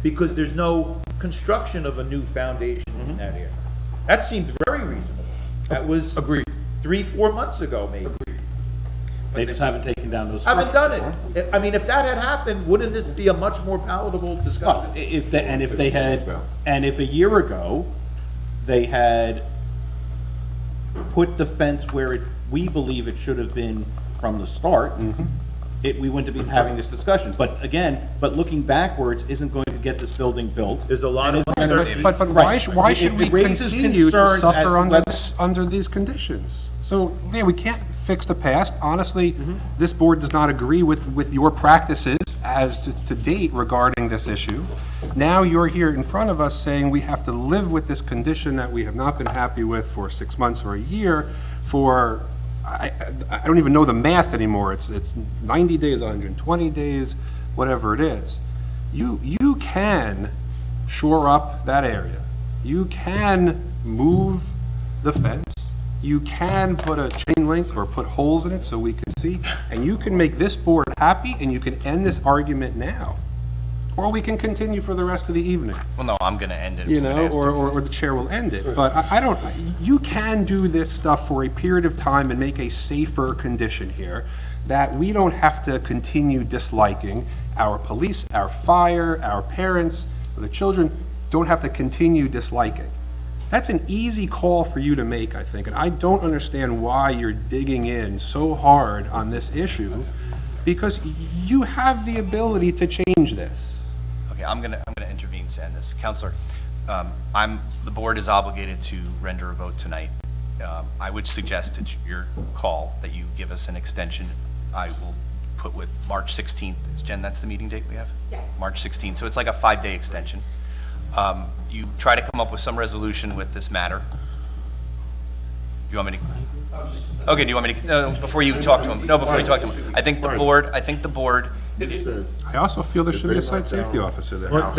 Because there's no construction of a new foundation in that area. That seemed very reasonable. That was. Agreed. 3-4 months ago, maybe. They just haven't taken down those. Haven't done it. I mean, if that had happened, wouldn't this be a much more palatable discussion? If a year ago, they had put the fence where we believe it should have been from the start, we wouldn't have been having this discussion. But again, looking backwards isn't going to get this building built. There's a lot of uncertainty. But why should we It raises continue to concerns as suffer to under whether- under these conditions? So, yeah, we can't fix the past. Honestly, this board does not agree with your practices as to date regarding this issue. Now you're here in front of us saying we have to live with this condition that we have not been happy with for 6 months or a year for, I don't even know the math anymore. It's 90 days, 120 days, whatever it is. You can shore up that area. You can move the fence. You can put a chain link or put holes in it so we can see, and you can make this board happy and you can end this argument now. Or we can continue for the rest of the evening. Well, no, I'm going to end it. You know, or the chair will end it. But I don't, you can do this stuff for a period of time and make a safer condition here that we don't have to continue disliking. Our police, our fire, our parents, the children don't have to continue disliking. That's an easy call for you to make, I think, and I don't understand why you're digging in so hard on this issue, because you have the ability to change this. Okay, I'm gonna intervene to end this. Counselor, the board is obligated to render a vote tonight. I would suggest it's your call that you give us an extension. I will put with March 16th. Jen, that's the meeting date we have? Yes. March 16th, so it's like a 5-day extension. You try to come up with some resolution with this matter. Do you want me to? Okay, do you want me to, no, before you talk to him? No, before you talk to him. I think the board, I also feel there should be a site safety officer there. Well,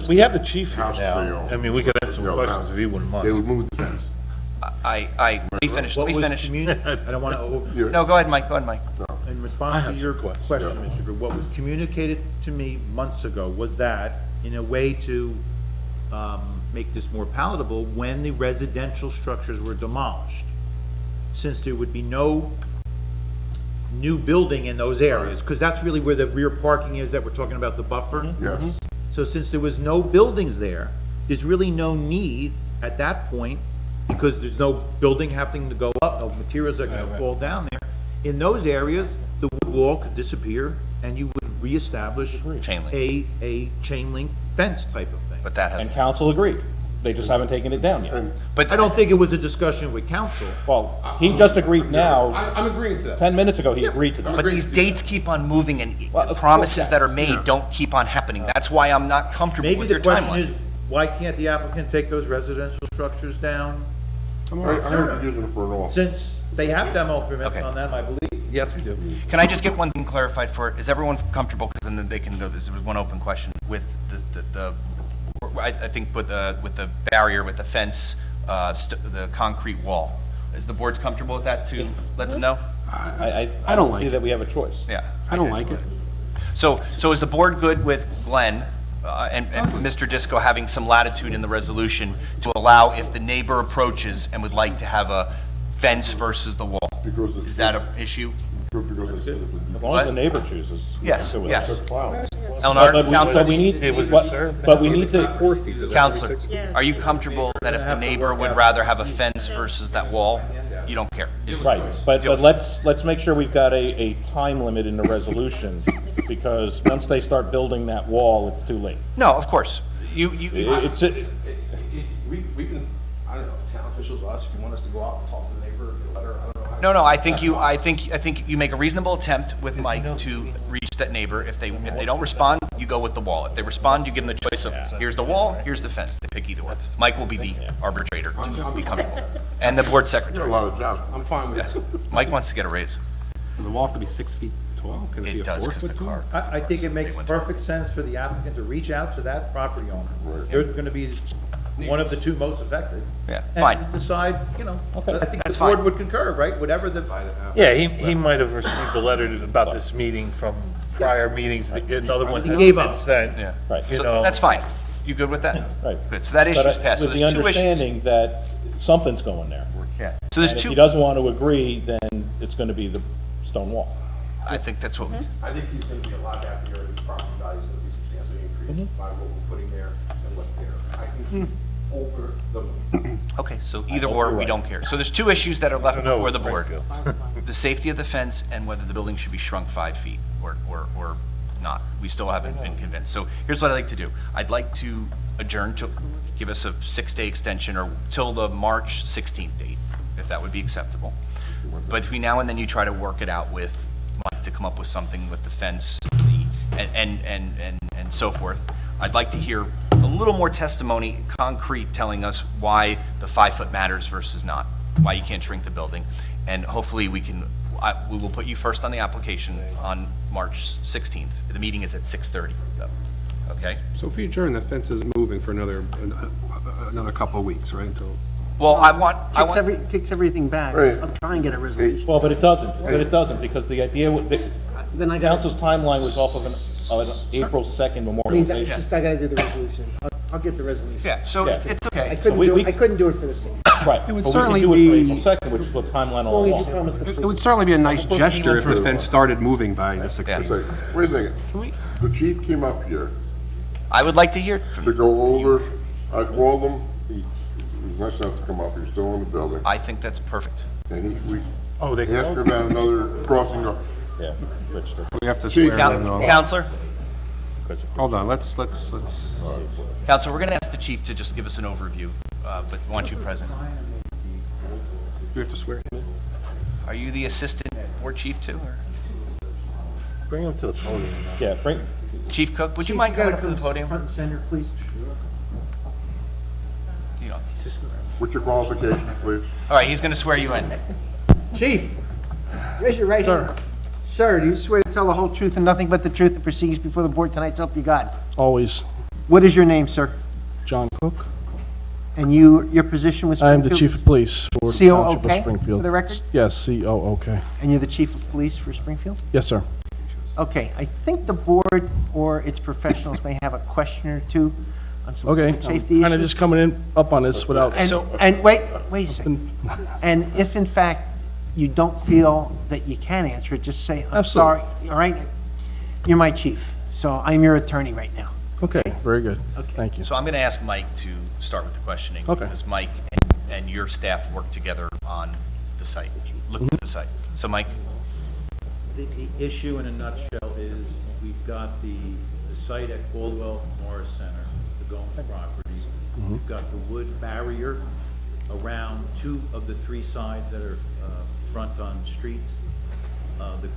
we have the chief here now. I mean, we could ask some questions if he wouldn't mind. They would move the fence. let me finish. I don't want to No, go ahead, Mike, In response to your question, Mr. Drew, what was communicated to me months ago was that, in a way to make this more palatable, when the residential structures were demolished, since there would be no new building in those areas, because that's really where the rear parking is that we're talking about, the buffer. Yes. So since there was no buildings there, there's really no need at that point, because there's no building having to go up, no materials are gonna fall down there. In those areas, the wood wall could disappear, and you would reestablish Chain link. a chain link fence type of thing. but that And has, council agreed. They just haven't taken it down yet. but I don't think it was a discussion with council. Well, he just agreed now, I'm agreeing to that. 10 minutes ago, he agreed to that. But these dates keep on moving and Well, of promises course, that are made don't keep on happening. That's why I'm not comfortable Maybe with the your question timeline. is, why can't the applicant take those residential structures down? I heard you're using it for an office. Since they have demo permits Okay. on them, I believe. Yes, we do. Can I just get one thing clarified for, is everyone comfortable, because then they can go, there was one open question, with I think with the barrier, with the fence, the concrete wall. Is the board's comfortable with that to let them know? I don't don't like see it. that we have a choice. Yeah. I don't like it. So is the board good with Glenn and Mr. Disco having some latitude in the resolution to allow if the neighbor approaches and would like to have a fence versus the wall? Because it's- Is that an issue? Because it's. As long as the neighbor chooses. Yes, to it. yes. Wow. Eleanor, But we Counselor, need, but we need to, Counselor, are you comfortable that if the neighbor would rather have a fence versus that wall, you don't care? right, but let's make sure we've got a time limit in the resolution, because once they start building that wall, it's too late. No, of course. Uh, It's, We can, I don't know, town officials, us, if you want us to go out and talk to the neighbor, get a letter, I don't know. No, I think you make a reasonable attempt with Mike to reach that neighbor. If they don't respond, you go with the wall. If they respond, you give them the choice of, here's the wall, here's the fence. They pick either one. Mike will be the arbitrator to be comfortable. And the board There are a secretary. lot of jobs. I'm fine with Yes. it. Mike wants to get a raise. Does the wall have to be 6 feet tall? Can it be It a does, 4 because the foot tall? car. I think it makes perfect sense for the applicant to reach out to that property owner. They're gonna be one of the two most affected. Yeah, fine. And decide, I think the That's board fine. would concur, right? Whatever the, Yeah, he might have received a letter about this meeting from prior meetings, another one He has gave been up. sent. Yeah. Right. You So know, that's fine. You good with that? Right. Good, so that issue's But passed, so with the there's two issues. understanding that something's going there. Yeah, so there's And if two, he doesn't want to agree, then it's going to be the stone wall. I think that's what, I think he's gonna be a lot happier, and his property value is gonna be substantially increased by what we're putting there and what's there. I think he's over the moon. okay, so either or, we don't care. So there's two issues that are left before the board. The safety of the fence and whether the building should be shrunk 5 feet or not. We still haven't been convinced. So here's what I'd like to do. I'd like to adjourn to, give us a 6-day extension or till the March 16th date, if that would be acceptable. But between now and then, you try to work it out with Mike to come up with something with the fence and so forth. I'd like to hear a little more testimony, concrete, telling us why the 5 foot matters versus not, why you can't shrink the building. And hopefully we will put you first on the application on March 16th. The meeting is at 6:30, though, okay? So if you adjourn, the fence is moving for another couple of weeks, right, until... Well, Kicks everything back. Right. I'll try and get a resolution. Well, but it doesn't, because the idea, Then I the gotta, council's timeline was off of an April 2nd means I memorialization. just, I gotta do the resolution. I'll get the resolution. Yeah, so Yeah. it's I okay. couldn't do it for the 6th. Right. It would but certainly we can do it be- for April 2nd, which is the timeline all Only if you along. promise the It would certainly be a nice gesture if the fence started moving by the 16th. Say, wait a second. The chief came up here I would like to hear from to you. go over, I called him, he was nice enough to come up, he was still in the building, I think that's perfect. and we they asked about another crossing guard. Yeah, Rich, We have to Chief. swear in on... Counselor? Hold on, let's... Counselor, we're going to ask the chief to just give us an overview, but want you present. We have to swear him in? Are you the assistant board chief too, or? Bring him to the podium. Yeah, bring, Chief Cook, would you Chief, mind gotta coming up to the come podium? Front and center, please. You know. What's your qualifications, please? All right, he's going to swear you in. Chief, raise your right hand. Sir, do you swear to tell the whole truth and nothing but the truth that proceeds before the board tonight, so help you God? Always. What is your name, sir? John Cook. And your position with I am Springfield? the chief of police for the township of COOK, Springfield. for the record? Yes, COOK. And you're the chief of police for Springfield? Yes, sir. Okay, I think the board or its professionals may have a question or two on some Okay. safety Kind of issues. just coming in up on this without. And wait a second. And if in fact you don't feel that you can answer it, just say, I'm sorry, Absolutely. all right? You're my chief, so I'm your attorney right now. Okay, very good. Thank you. So I'm going to ask Mike to start with the questioning. Okay. Because Mike and your staff work together on the site, look at the site. So Mike? The issue in a nutshell is we've got the site at Caldwell Morris Center, the Gomes property. We've got the wood barrier around 2 of the 3 sides that are front on streets.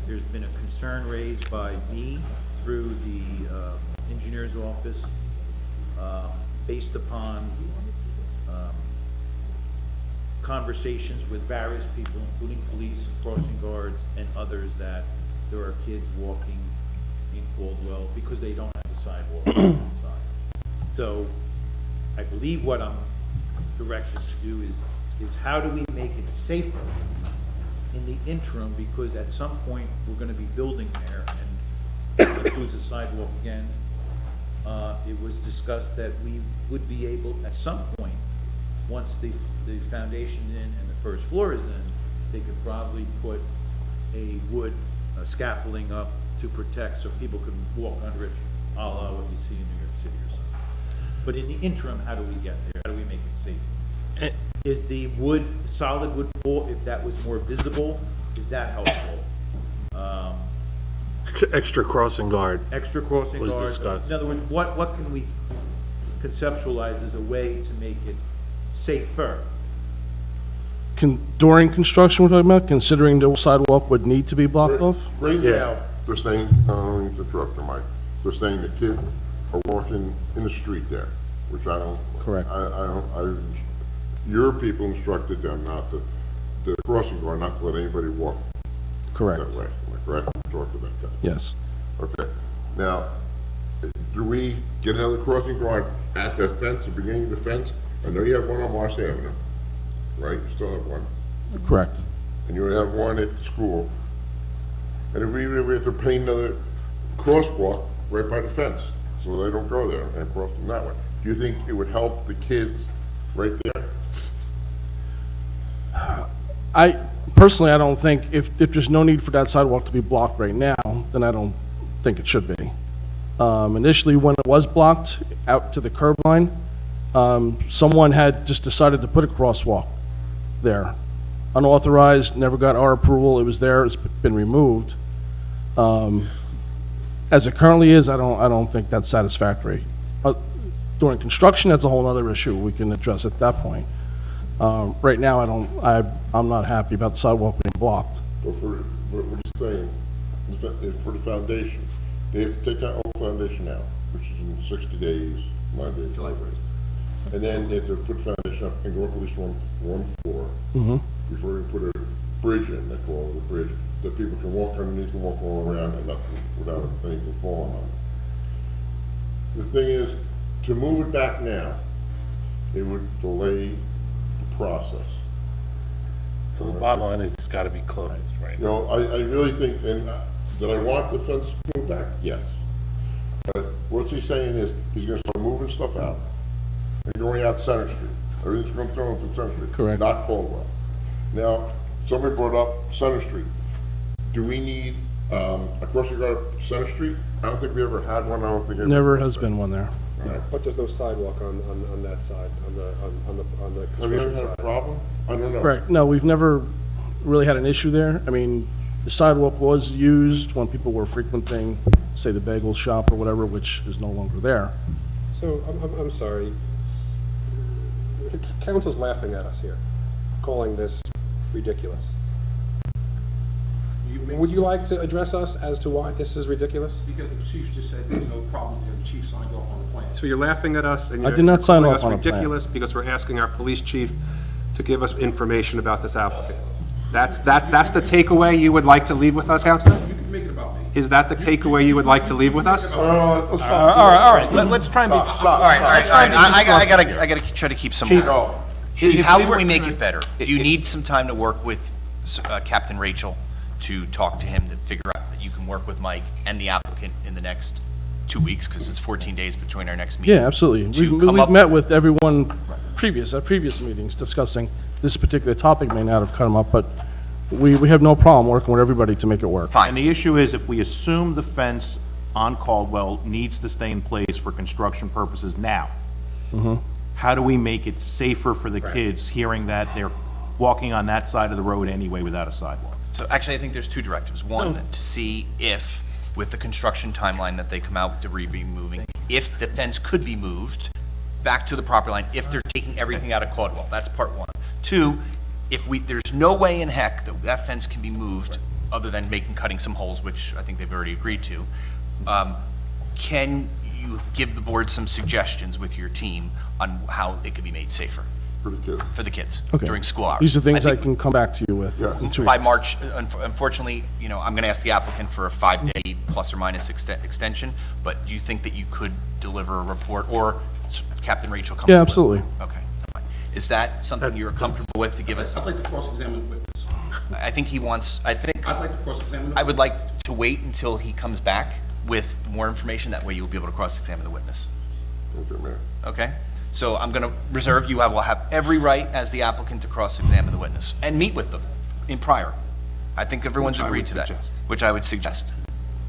There's been a concern raised by me through the engineer's office based upon conversations with various people, including police, crossing guards, and others, that there are kids walking in Caldwell because they don't have a sidewalk inside. So I believe what I'm directed to do is how do we make it safer in the interim, because at some point, we're gonna be building there, and let's lose the sidewalk again. It was discussed that we would be able, at some point, once the foundation's in and the first floor is in, they could probably put a wood scaffolding up to protect, so people could walk under it, a la what you see in New York City or something. But in the interim, how do we get there? How do we make it safe? Is the wood, solid wood pole, if that was more visible, is that helpful? Extra crossing guard. Extra crossing Was guards? discussed. In other words, what can we conceptualize as a way to make it safer? During construction, we're talking about, considering the sidewalk would need to be blocked off? Right now, they're saying, I don't mean to interrupt you, Mike, they're saying the kids are walking in the street there, which I don't. Correct. Your people instructed them not to, the crossing guard, not to let anybody walk Correct. that way. Am I correct? Talk to that guy. Yes. Okay. Now, do we get another crossing guard at the fence, the beginning of the fence? I know you have one on Marsh Avenue, right? You still have one. Correct. And you have one at the school. And if we have to paint another crosswalk right by the fence, so they don't go there and cross them that way. Do you think it would help the kids right there? Personally, I don't think, if there's no need for that sidewalk to be blocked right now, then I don't think it should be. Initially, when it was blocked out to the curb line, someone had just decided to put a crosswalk there. Unauthorized, never got our approval, it was there, it's been removed. As it currently is, I don't think that's satisfactory. During construction, that's a whole other issue we can address at that point. Right now, I'm not happy about the sidewalk being blocked. But what you're saying, for the foundation, they have to take that old foundation out, which is in 60 days, 9 days. July 1st. And then they have to put the foundation up and go up at least one floor before they put a bridge in, they call it a bridge, that people can walk underneath and walk all around and nothing, without anything falling on it. The thing is, to move it back now, it would delay the process. So the bottom line is it's gotta be closed, right? You know, I really think, and that I want the fence to move back, yes. But what's he saying is, he's gonna start moving stuff out, and going out Center Street. Everything's gonna throw into Center Street. Correct. Not Caldwell. Now, somebody brought up Center Street. Do we need, a crossing guard up Center Street? I don't think we ever had one, I don't think. Never has been one there. But there's no sidewalk on that side, on the Have you ever construction had a side. problem? I don't know. Correct. No, we've never really had an issue there. I mean, the sidewalk was used when people were frequenting, say, the bagel shop or whatever, which is no longer there. So, I'm sorry. Council's laughing at us here, calling this ridiculous. Would you like to address us as to why this is ridiculous? Because the chief just said there's no problems there, the chief signed off on the plan. So you're laughing at us and I you're did not sign calling off us on a plan. ridiculous because we're asking our police chief to give us information about this applicant. That's the takeaway you would like to leave with us, Counselor? You can make it about me. Is that the takeaway you would like to leave with us? All right, let's try and be. All right. I gotta try to keep some order. Chief, How can we make it better? Do you need some time to work with Captain Rachel to talk to him to figure out that you can work with Mike and the applicant in the next 2 weeks, because it's 14 days between our next meeting? Yeah, absolutely. We've met with everyone at previous meetings discussing this particular topic. May not have come up, but we have no problem working with everybody to make it work. And the issue is, if we assume the fence on Caldwell needs to stay in place for construction purposes now, how do we make it safer for the kids hearing that they're walking on that side of the road anyway without a sidewalk? So actually, I think there's two directives. One, to see if, with the construction timeline that they come out with debris being moving, if the fence could be moved back to the property line, if they're taking everything out of Caldwell. That's part one. Two, if there's no way in heck that that fence can be moved, other than cutting some holes, which I think they've already agreed to, can you give the board some suggestions with your team on how it could be made safer? For the kids. Okay. During school hours. These are things I think can come back to you with in 2 by weeks. March, unfortunately, I'm gonna ask the applicant for a 5-day plus or minus extension, but do you think that you could deliver a report, or Captain Rachel come? Yeah, absolutely. Okay. Fine. Is that something you're comfortable with to give us? I'd like to cross-examine the witness. I think he wants, I'd like to cross-examine the I would like to wait until he comes back with more information, that way you'll be able to cross-examine the witness. Okay, Mayor. Okay? So I'm going to reserve, you will have every right as the applicant to cross-examine the witness and meet with them in prior. I think everyone's agreed to that, which I would suggest.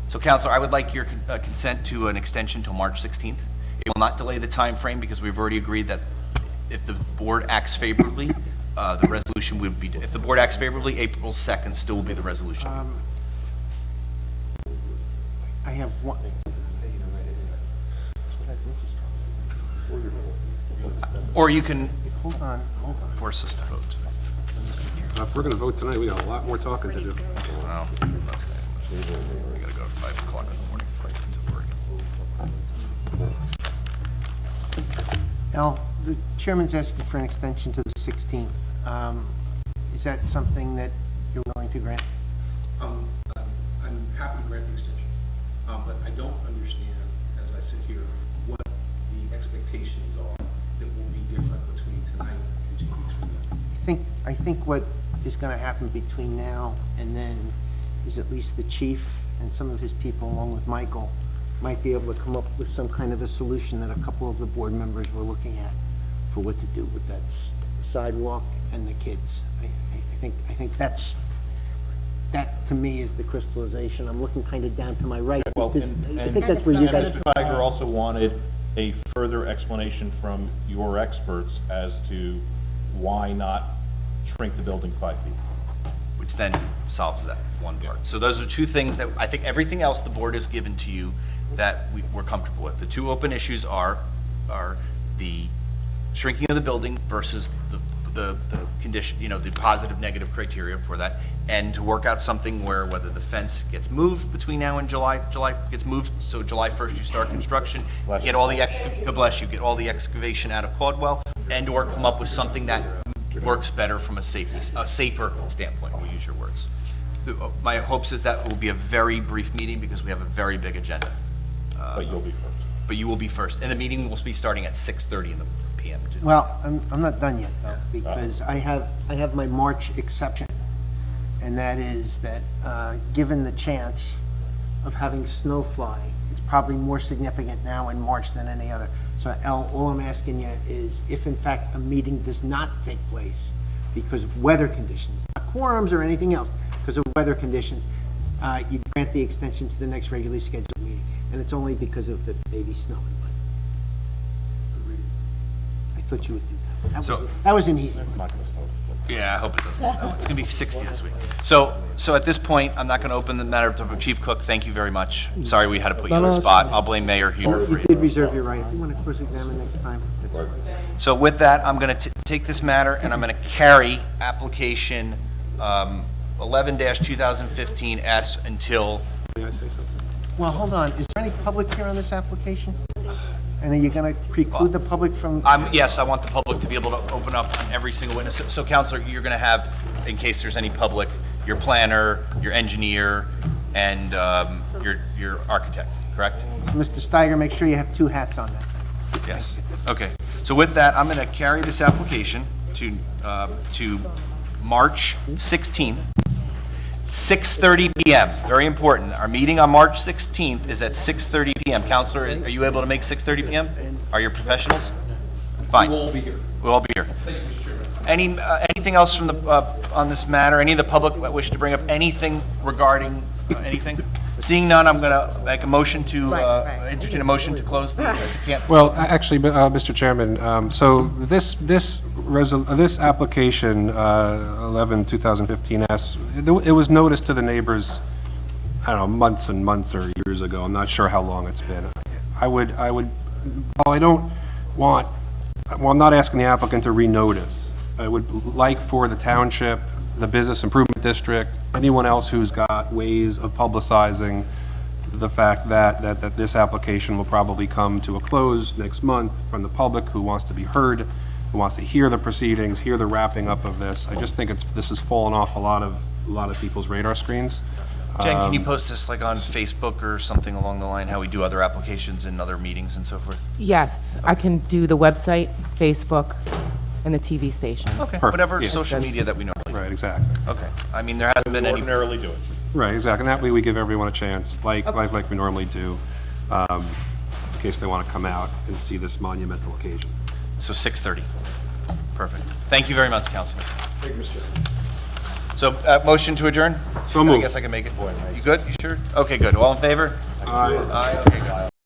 So, Counselor, I would like your consent to an extension till March 16th. It will not delay the time frame, because we've already agreed that if the board acts favorably, the resolution would be, if the board acts favorably, April 2nd still will be the resolution. I have one. Or you can Hold on. force us to vote. If we're gonna vote tonight, we got a lot more talking to do. Well, that's that. We gotta go at 5 o'clock in the morning before I get to work. Al, the chairman's asking for an extension to the 16th. Is that something that you're willing to grant? I'm happy to grant the extension, but I don't understand, as I sit here, what the expectations are that will be different between tonight and 2 weeks from now. I think what is going to happen between now and then is at least the chief and some of his people, along with Michael, might be able to come up with some kind of a solution that a couple of the board members were looking at for what to do with that sidewalk and the kids. I think that to me is the crystallization. I'm looking kind of down to my right. Well, because and I think that's where you guys. Mr. Tiger also wanted a further explanation from your experts as to why not shrink the building 5 feet. Which then solves that one part. So those are two things that, I think everything else the board has given to you that we're comfortable with. The two open issues are the shrinking of the building versus the condition, the positive, negative criteria for that, and to work out something where whether the fence gets moved between now and July gets moved, so July 1st you start construction, get all the God bless you, get all the excavation out of Caldwell, and or come up with something that works better from a safer standpoint, we'll use your words. My hopes is that it will be a very brief meeting because we have a very big agenda. But you'll be first. But you will be first, and the meeting will be starting at 6:30 in the PM. Well, I'm not done yet, though, because I have my March exception, and that is that, given the chance of having snow fly, it's probably more significant now in March than any other. So, Al, all I'm asking you is, if in fact a meeting does not take place because of weather conditions, not quorums or anything else, because of weather conditions, you grant the extension to the next regularly scheduled meeting, and it's only because of the baby snowing. I thought you would do that. That was an easy one. Yeah, I hope it doesn't snow. It's gonna be 60 this week. So at this point, I'm not gonna open the matter to Chief Cook. Thank you very much. Sorry we had to put you on the spot. I'll blame Mayor Huber for You you. did reserve your right. If you want to cross-examine next time, that's all right. So with that, I'm gonna take this matter and I'm gonna carry application 11-2015 until, May I say something? Well, hold on. Is there any public here on this application? And are you going to preclude the public from? yes, I want the public to be able to open up on every single witness. So Counselor, you're gonna have, in case there's any public, your planner, your engineer, and your architect, correct? Mr. Steiger, make sure you have two hats on that. Yes. Okay. So with that, I'm going to carry this application to March 16th, 6:30 PM. Very important. Our meeting on March 16th is at 6:30 PM. Counselor, are you able to make 6:30 PM? Are you professionals? Fine. We'll all be here. We'll all be here. Thank you, Mr. Chairman. Anything else from on this matter? Any of the public that wish to bring up anything regarding anything? Seeing none, I'm going to make a motion to entertain a motion to close the. Well, actually, Mr. Chairman, so this application, 11-2015S, it was noticed to the neighbors, I don't know, months and months or years ago. I'm not sure how long it's been. Well, I'm not asking the applicant to renotice. I would like for the township, the Business Improvement District, anyone else who's got ways of publicizing the fact that this application will probably come to a close next month from the public who wants to be heard, who wants to hear the proceedings, hear the wrapping up of this. I just think this has fallen off a lot of people's radar screens. Jen, can you post this like on Facebook or something along the line, how we do other applications and other meetings and so forth? Yes, I can do the website, Facebook, and the TV station. Okay, Perfect, whatever yeah. social media that we normally do. Right, exactly. Okay, I mean, there hasn't been any. Ordinarily do it. Right, exactly. And that way we give everyone a chance, like we normally do, in case they want to come out and see this monumental occasion. So 6:30. Perfect. Thank you very much, Counselor. Thank you, Mr. Chairman. So, motion to adjourn? So moved. I guess I can make it. You good? You sure? Okay, good. All in favor? Aye. Aye, okay, good.